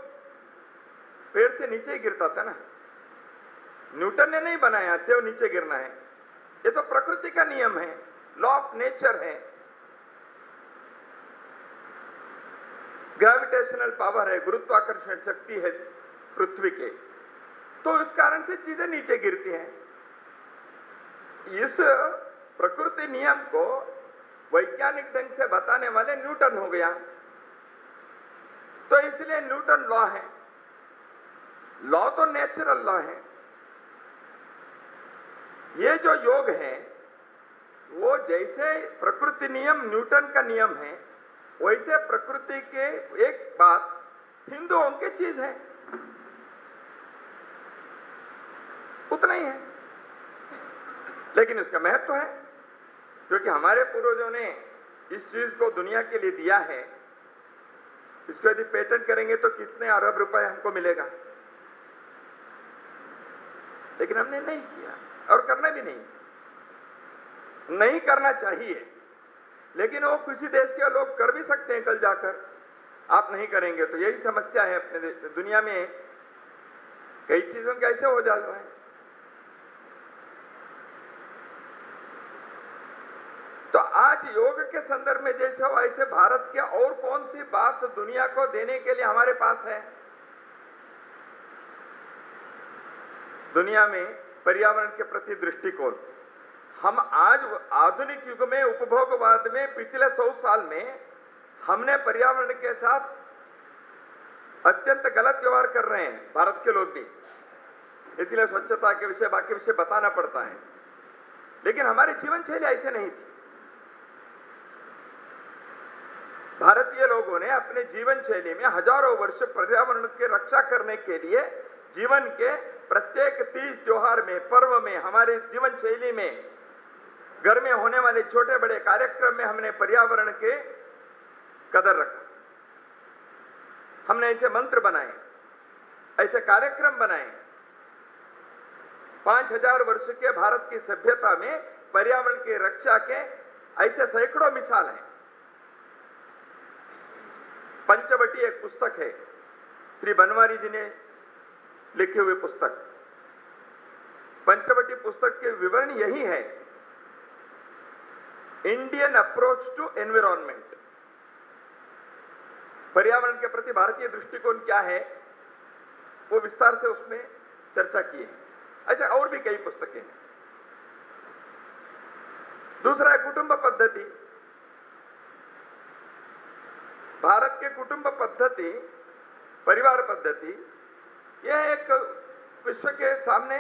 पेड़ से नीचे ही गिरता था ना। न्यूटन ने नहीं बनाया सेब नीचे गिरना है, ये तो प्रकृति का नियम है, लॉ ऑफ नेचर है, ग्रेविटेशनल पावर है, गुरुत्वाकर्षण शक्ति है पृथ्वी के, तो इस कारण से चीजें नीचे गिरती हैं। इस प्रकृति नियम को वैज्ञानिक ढंग से बताने वाले न्यूटन हो गया, तो इसलिए न्यूटन लॉ है। लॉ तो नेचुरल लॉ है। ये जो योग है वो जैसे प्रकृति नियम न्यूटन का नियम है, वैसे प्रकृति के एक बात हिंदुओं की चीज है, उतना ही है। लेकिन इसका महत्व है क्योंकि हमारे पूर्वजों ने इस चीज को दुनिया के लिए दिया है। इसको यदि पेटेंट करेंगे तो कितने अरब रुपए हमको मिलेगा, लेकिन हमने नहीं किया और करना भी नहीं करना चाहिए। लेकिन वो किसी देश के लोग कर भी सकते हैं कल जाकर, आप नहीं करेंगे तो यही समस्या है अपने दुनिया में। कई चीजों के ऐसे हो जाते हैं। तो आज योग के संदर्भ में जैसे हो ऐसे भारत के और कौन सी बात दुनिया को देने के लिए हमारे पास है। दुनिया में पर्यावरण के प्रति दृष्टिकोण, हम आज आधुनिक युग में उपभोगवाद में पिछले 100 साल में हमने पर्यावरण के साथ अत्यंत गलत व्यवहार कर रहे हैं, भारत के लोग भी। इसलिए स्वच्छता के विषय, बाकी विषय बताना पड़ता है, लेकिन हमारी जीवन शैली ऐसे नहीं थी। भारतीय लोगों ने अपने जीवन शैली में हजारों वर्ष पर्यावरण की रक्षा करने के लिए जीवन के प्रत्येक तीज त्योहार में, पर्व में, हमारे जीवन शैली में, घर में होने वाले छोटे बड़े कार्यक्रम में हमने पर्यावरण के कदर रखा। हमने ऐसे मंत्र बनाए, ऐसे कार्यक्रम बनाए। 5000 वर्ष के भारत की सभ्यता में पर्यावरण की रक्षा के ऐसे सैकड़ों मिसाल हैं। पंचवटी एक पुस्तक है, श्री बनवारी जी ने लिखी हुई पुस्तक। पंचवटी पुस्तक के विवरण यही है, इंडियन अप्रोच टू एनवायरमेंट। पर्यावरण के प्रति भारतीय दृष्टिकोण क्या है, वो विस्तार से उसमें चर्चा की है। ऐसे और भी कई पुस्तकें हैं। दूसरा है कुटुंब पद्धति। भारत के कुटुंब पद्धति, परिवार पद्धति, यह एक विश्व के सामने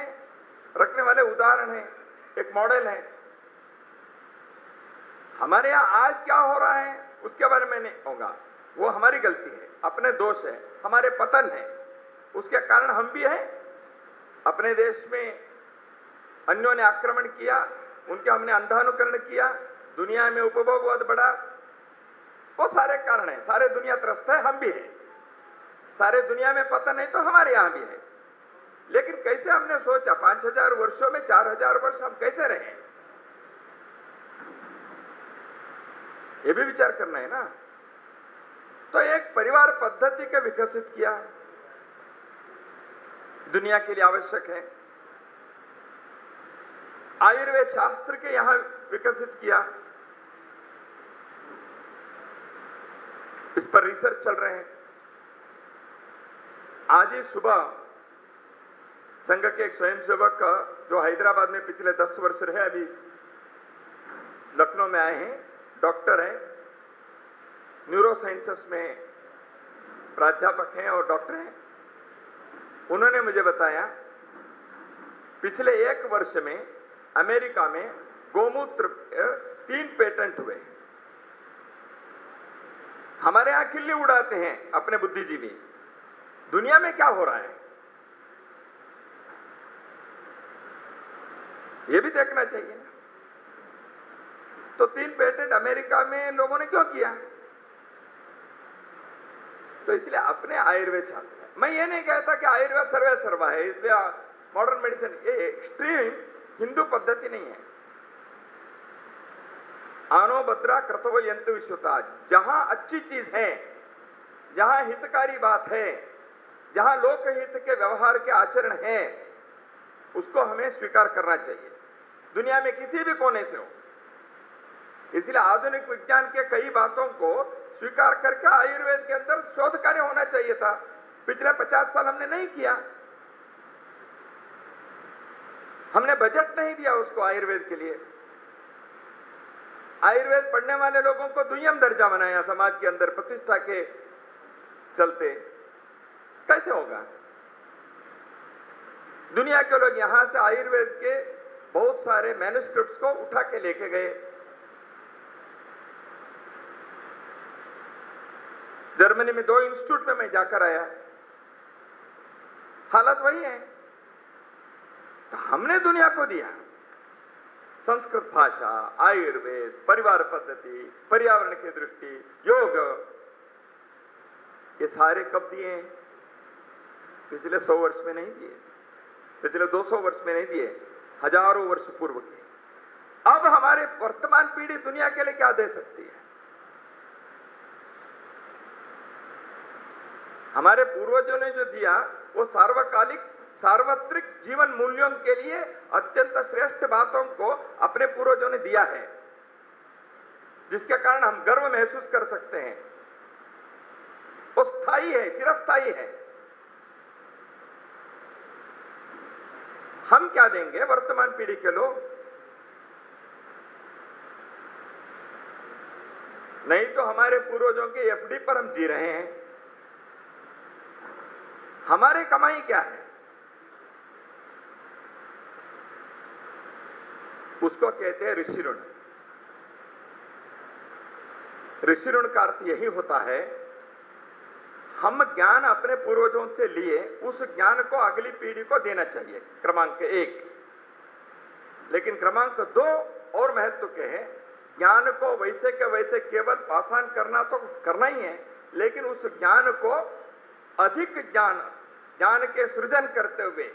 रखने वाले उदाहरण है, एक मॉडल है। हमारे यहां आज क्या हो रहा है उसके बारे में नहीं होगा, वो हमारी गलती है, अपने दोष है, हमारे पतन है, उसके कारण हम भी हैं। अपने देश में अन्यों ने आक्रमण किया, उनके हमने अंधानुकरण किया, दुनिया में उपभोगवाद बढ़ा, वो सारे कारण है। सारे दुनिया त्रस्त है, हम भी हैं। सारे दुनिया में पतन है तो हमारे यहां भी है। लेकिन कैसे हमने सोचा 5000 वर्षों में 4000 वर्ष हम कैसे रहे, ये भी विचार करना है ना। तो एक परिवार पद्धति के विकसित किया, दुनिया के लिए आवश्यक है। आयुर्वेद शास्त्र के यहां विकसित किया, इस पर रिसर्च चल रहे हैं। आज ही सुबह संघ के एक स्वयंसेवक जो हैदराबाद में पिछले 10 वर्ष रहे, अभी लखनऊ में आए हैं, डॉक्टर हैं, न्यूरो साइंसेस में प्राध्यापक हैं और डॉक्टर हैं। उन्होंने मुझे बताया पिछले 1 वर्ष में अमेरिका में गोमूत्र 3 पेटेंट हुए। हमारे यहां खिल्ली उड़ाते हैं अपने बुद्धिजीवी, दुनिया में क्या हो रहा है ये भी देखना चाहिए। तो 3 पेटेंट अमेरिका में लोगों ने क्यों किया? तो इसलिए अपने आयुर्वेद शास्त्र, मैं ये नहीं कहता कि आयुर्वेद सर्वे सर्वा है, इसलिए मॉडर्न मेडिसिन ये एक्सट्रीम हिंदू पद्धति नहीं है। आनो भद्रा क्रतवो यंतु विश्वता, जहां अच्छी चीज है, जहां हितकारी बात है, जहां लोकहित के व्यवहार के आचरण है, उसको हमें स्वीकार करना चाहिए, दुनिया में किसी भी कोने से हो। इसलिए आधुनिक विज्ञान के कई बातों को स्वीकार करके आयुर्वेद के अंदर शोध कार्य होना चाहिए था। पिछले 50 साल हमने नहीं किया, हमने बजट नहीं दिया उसको आयुर्वेद के लिए। आयुर्वेद पढ़ने वाले लोगों को दुय्यम दर्जा बनाया समाज के अंदर प्रतिष्ठा के चलते। कैसे होगा? दुनिया के लोग यहां से आयुर्वेद के बहुत सारे मैन्युस्क्रिप्ट्स को उठा के लेके गए। जर्मनी में 2 इंस्टीट्यूट में मैं जाकर आया, हालत वही है। तो हमने दुनिया को दिया संस्कृत भाषा, आयुर्वेद, परिवार पद्धति, पर्यावरण की दृष्टि, योग, ये सारे कब दिए? पिछले 100 वर्ष में नहीं दिए, पिछले 200 वर्ष में नहीं दिए, हजारों वर्ष पूर्व के। अब हमारे वर्तमान पीढ़ी दुनिया के लिए क्या दे सकती है? हमारे पूर्वजों ने जो दिया वो सार्वत्रिक जीवन मूल्यों के लिए अत्यंत श्रेष्ठ बातों को अपने पूर्वजों ने दिया है, जिसके कारण हम गर्व महसूस कर सकते हैं। वो स्थायी है, चिरस्थायी है। हम क्या देंगे वर्तमान पीढ़ी के लोग? नहीं तो हमारे पूर्वजों के एफडी पर हम जी रहे हैं। हमारी कमाई क्या है? उसको कहते हैं ऋषि ऋण। ऋषि ऋण का अर्थ यही होता है, हम ज्ञान अपने पूर्वजों से लिए, उस ज्ञान को अगली पीढ़ी को देना चाहिए, क्रमांक 1। लेकिन क्रमांक 2 और महत्व के हैं। ज्ञान को वैसे के वैसे केवल पासान करना तो करना ही है, लेकिन उस ज्ञान को अधिक ज्ञान के सृजन करते हुए,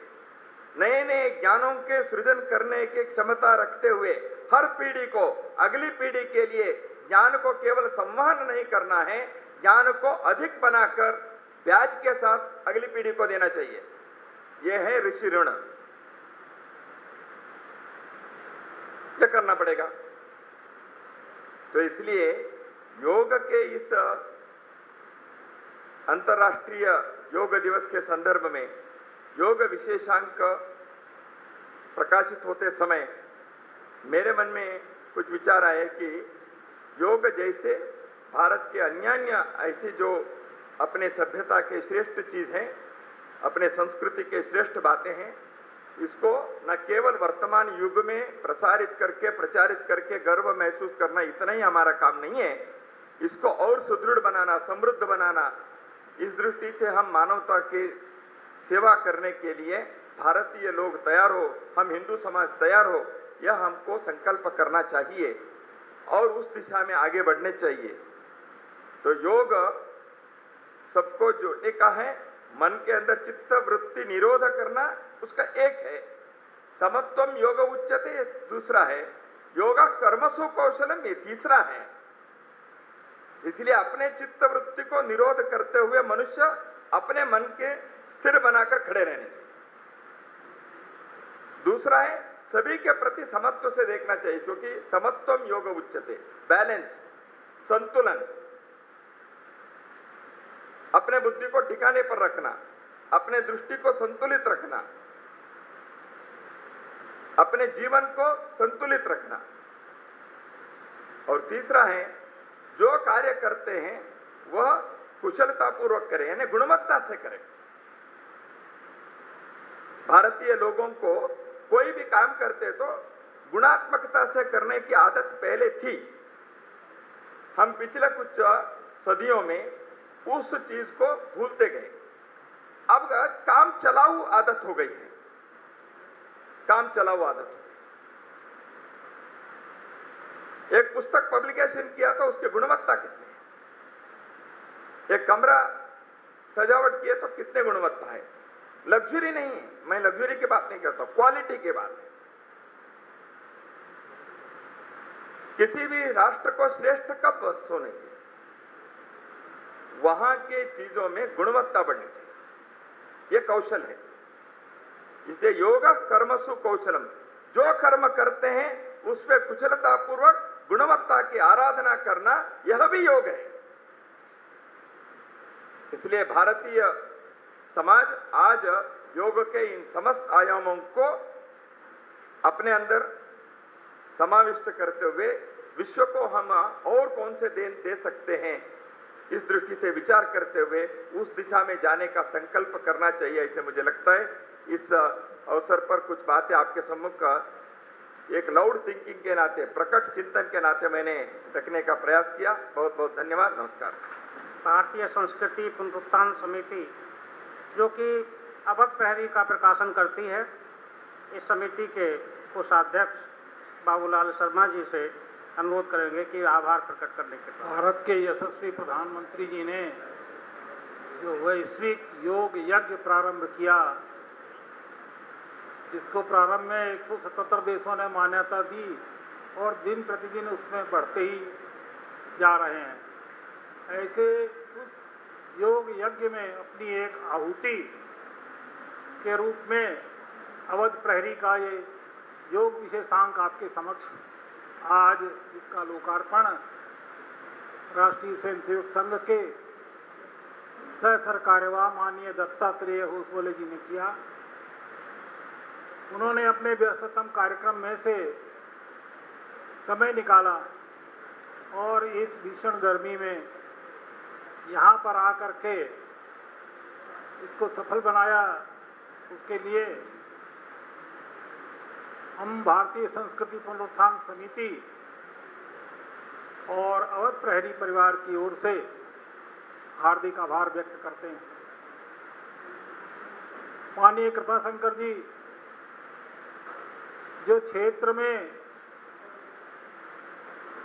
नए नए ज्ञानों के सृजन करने की क्षमता रखते हुए हर पीढ़ी को, अगली पीढ़ी के लिए ज्ञान को केवल संवहन नहीं करना है, ज्ञान को अधिक बनाकर ब्याज के साथ अगली पीढ़ी को देना चाहिए। यह है ऋषि ऋण। यह करना पड़ेगा। तो इसलिए योग के इस अंतर्राष्ट्रीय योग दिवस के संदर्भ में योग विशेषांक प्रकाशित होते समय मेरे मन में कुछ विचार आए कि योग जैसे भारत के अन्य ऐसी जो अपने सभ्यता के श्रेष्ठ चीज हैं, अपने संस्कृति के श्रेष्ठ बातें हैं, इसको न केवल वर्तमान युग में प्रचारित करके गर्व महसूस करना इतना ही हमारा काम नहीं है। इसको और सुदृढ़ बनाना, समृद्ध बनाना, इस दृष्टि से हम मानवता की सेवा करने के लिए भारतीय लोग तैयार हो, हम हिंदू समाज तैयार हो, यह हमको संकल्प करना चाहिए और उस दिशा में आगे बढ़ने चाहिए। तो योग सबको जोड़ने का है। मन के अंदर चित्त वृत्ति निरोध करना उसका एक है। समत्वम योग उच्यते दूसरा है। योगा कर्मसु कौशलम ये तीसरा है। इसलिए अपने चित्त वृत्ति को निरोध करते हुए मनुष्य अपने मन के स्थिर बनाकर खड़े रहने चाहिए। दूसरा है सभी के प्रति समत्व से देखना चाहिए, क्योंकि समत्वम योग उच्यते, बैलेंस, संतुलन, अपने बुद्धि को ठिकाने पर रखना, अपने दृष्टि को संतुलित रखना, अपने जीवन को संतुलित रखना। और तीसरा है जो कार्य करते हैं वह कुशलतापूर्वक करें, यानी गुणवत्ता से करें। भारतीय लोगों को कोई भी काम करते तो गुणात्मकता से करने की आदत पहले थी। हम पिछले कुछ सदियों में उस चीज को भूलते गए। अब काम चलाऊ आदत हो गई है। काम चलाऊ आदत हो गई। एक पुस्तक पब्लिकेशन किया तो उसकी गुणवत्ता कितनी है? एक कमरा सजावट किए तो कितने गुणवत्ता है? लग्जरी नहीं है, मैं लग्जरी की बात नहीं करता, क्वालिटी की बात है। किसी भी राष्ट्र को श्रेष्ठ कब सोनेंगे? वहां के चीजों में गुणवत्ता बढ़नी चाहिए। यह कौशल है। इसलिए योग कर्मसु कौशलम, जो कर्म करते हैं उसमें कुशलतापूर्वक गुणवत्ता की आराधना करना, यह भी योग है। इसलिए भारतीय समाज आज योग के इन समस्त आयामों को अपने अंदर समाविष्ट करते हुए विश्व को हम और कौन से देन दे सकते हैं, इस दृष्टि से विचार करते हुए उस दिशा में जाने का संकल्प करना चाहिए, ऐसे मुझे लगता है। इस अवसर पर कुछ बातें आपके सम्मुख एक लाउड थिंकिंग के नाते, प्रकट चिंतन के नाते मैंने रखने का प्रयास किया। बहुत बहुत धन्यवाद। नमस्कार। भारतीय संस्कृति पुनरुत्थान समिति जो कि अवध प्रहरी का प्रकाशन करती है, इस समिति के कोषाध्यक्ष बाबूलाल शर्मा जी से अनुरोध करेंगे कि आभार प्रकट करने के बाद। भारत के यशस्वी प्रधानमंत्री जी ने जो वैश्विक योग यज्ञ प्रारंभ किया, जिसको प्रारंभ में 177 देशों ने मान्यता दी और दिन प्रतिदिन उसमें बढ़ते ही जा रहे हैं। ऐसे उस योग यज्ञ में अपनी एक आहुति के रूप में अवध प्रहरी का ये योग विशेषांक आपके समक्ष आज इसका लोकार्पण राष्ट्रीय स्वयंसेवक संघ के सह सरकार्यवाह माननीय दत्तात्रेय होसबोले जी ने किया। उन्होंने अपने व्यस्ततम कार्यक्रम में से समय निकाला और इस भीषण गर्मी में यहाँ पर आकर के इसको सफल बनाया। उसके लिए हम भारतीय संस्कृति पुनरुत्थान समिति और अवध प्रहरी परिवार की ओर से हार्दिक आभार व्यक्त करते हैं। माननीय कृपाशंकर जी जो क्षेत्र में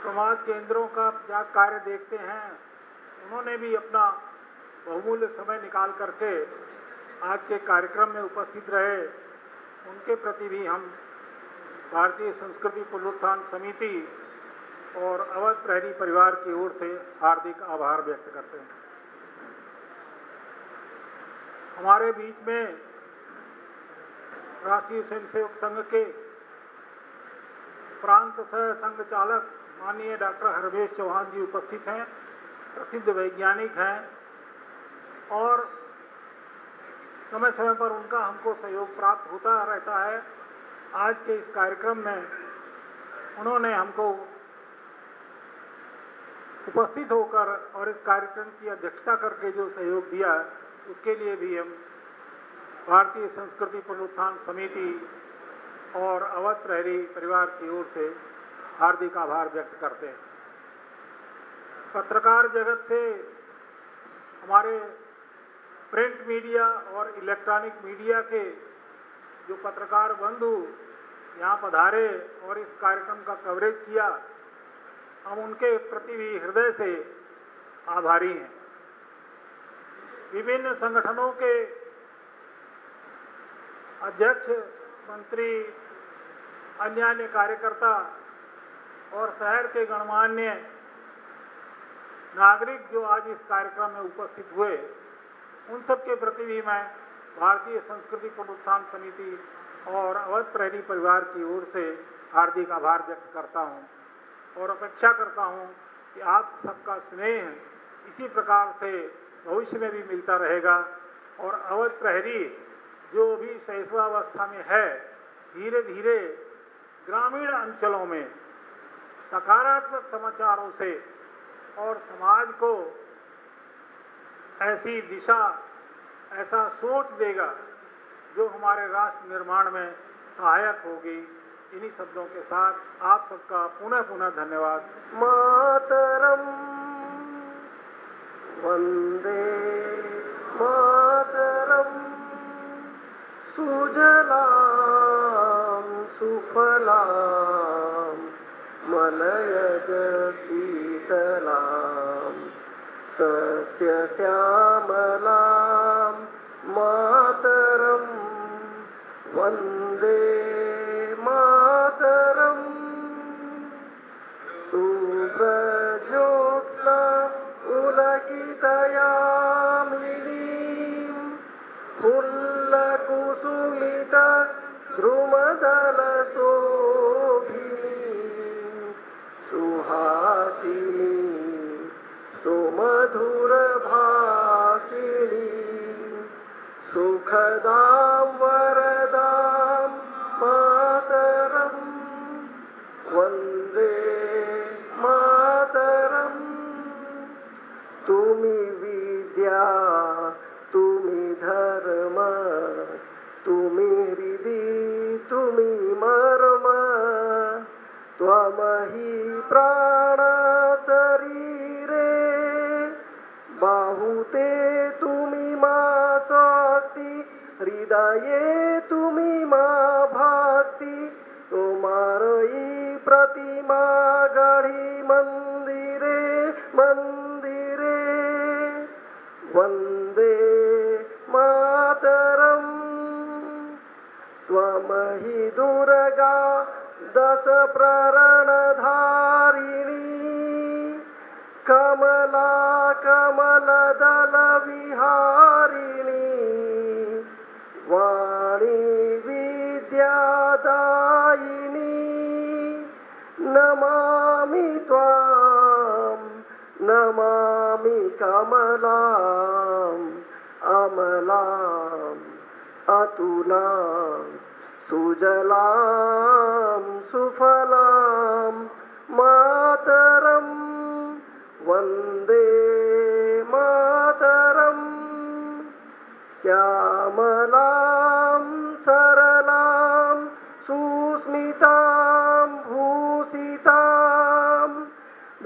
समाज केंद्रों का कार्य देखते हैं, उन्होंने भी अपना बहुमूल्य समय निकाल करके आज के कार्यक्रम में उपस्थित रहे। उनके प्रति भी हम भारतीय संस्कृति पुनरुत्थान समिति और अवध प्रहरी परिवार की ओर से हार्दिक आभार व्यक्त करते हैं। हमारे बीच में राष्ट्रीय स्वयंसेवक संघ के प्रांत सह संघ चालक माननीय डॉक्टर हरवेश चौहान जी उपस्थित हैं। प्रसिद्ध वैज्ञानिक हैं और समय समय पर उनका हमको सहयोग प्राप्त होता रहता है। आज के इस कार्यक्रम में उन्होंने हमको उपस्थित होकर और इस कार्यक्रम की अध्यक्षता करके जो सहयोग दिया, उसके लिए भी हम भारतीय संस्कृति पुनरुत्थान समिति और अवध प्रहरी परिवार की ओर से हार्दिक आभार व्यक्त करते हैं। पत्रकार जगत से हमारे प्रिंट मीडिया और इलेक्ट्रॉनिक मीडिया के जो पत्रकार बंधु यहाँ पधारे और इस कार्यक्रम का कवरेज किया, हम उनके प्रति भी हृदय से आभारी हैं। विभिन्न संगठनों के अध्यक्ष, मंत्री, अन्य कार्यकर्ता और शहर के गणमान्य नागरिक जो आज इस कार्यक्रम में उपस्थित हुए, उन सब के प्रति भी मैं भारतीय संस्कृति पुनरुत्थान समिति और अवध प्रहरी परिवार की ओर से हार्दिक आभार व्यक्त करता हूं और अपेक्षा करता हूं कि आप सबका स्नेह इसी प्रकार से भविष्य में भी मिलता रहेगा और अवध प्रहरी जो भी शैशवावस्था में है, धीरे धीरे ग्रामीण अंचलों में सकारात्मक समाचारों से और समाज को ऐसी दिशा, ऐसा सोच देगा जो हमारे राष्ट्र निर्माण में सहायक होगी। इन्हीं शब्दों के साथ आप सबका पुनः पुनः धन्यवाद। मातरम वंदे मातरम सुजलाम सुफलाम मलयज शीतलाम सस्य श्यामलाम मातरम वंदे मातरम शुभ्रज्योत्स्ना पुलकितयामिनीं फुल्लकुसुमित द्रुमदलशोभिनीं सुहासिनी सुमधुरभाषिणी सुखदां वरदां मातरं वन्दे मातरं। तुमि विद्या तुमि धर्म तुमि हृदि तुमि मर्म त्वमहि प्राण शरीरे बाहुते तुमि मा शक्ति हृदये तुमि मा भक्ति तुम्हारी प्रतिमा गढ़ी मंदिरे मंदिरे वंदे मातरम। त्वमहि दुर्गा दश प्रणधारिणी कमला कमलदल विहारिणी वाणी विद्यादायिनी नमामि त्वां नमामि कमलाम् अमलाम् अतुलां सुजलां सुफलां मातरं वन्दे मातरम् श्यामलां सरलां सुस्मितां भूषितां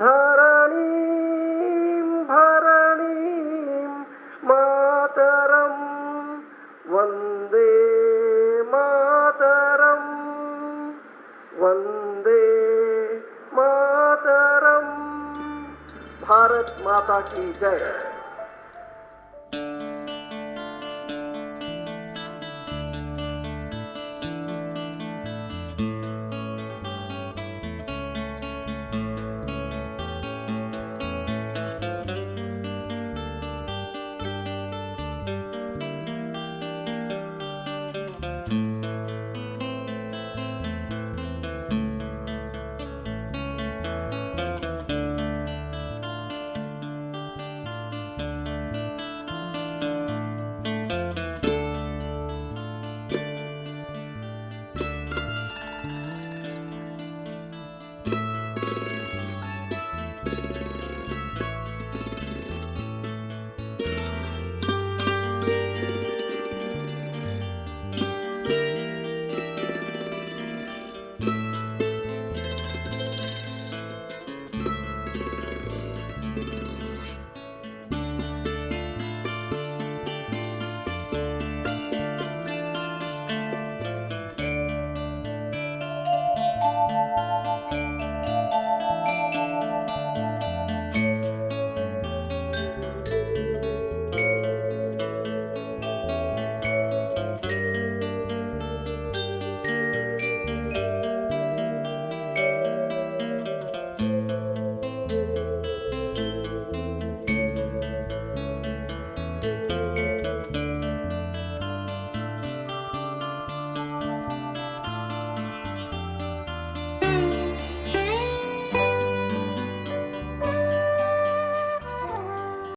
धरणीं भरणीं मातरं वन्दे मातरम् वन्दे मातरम्। भारत माता की जय।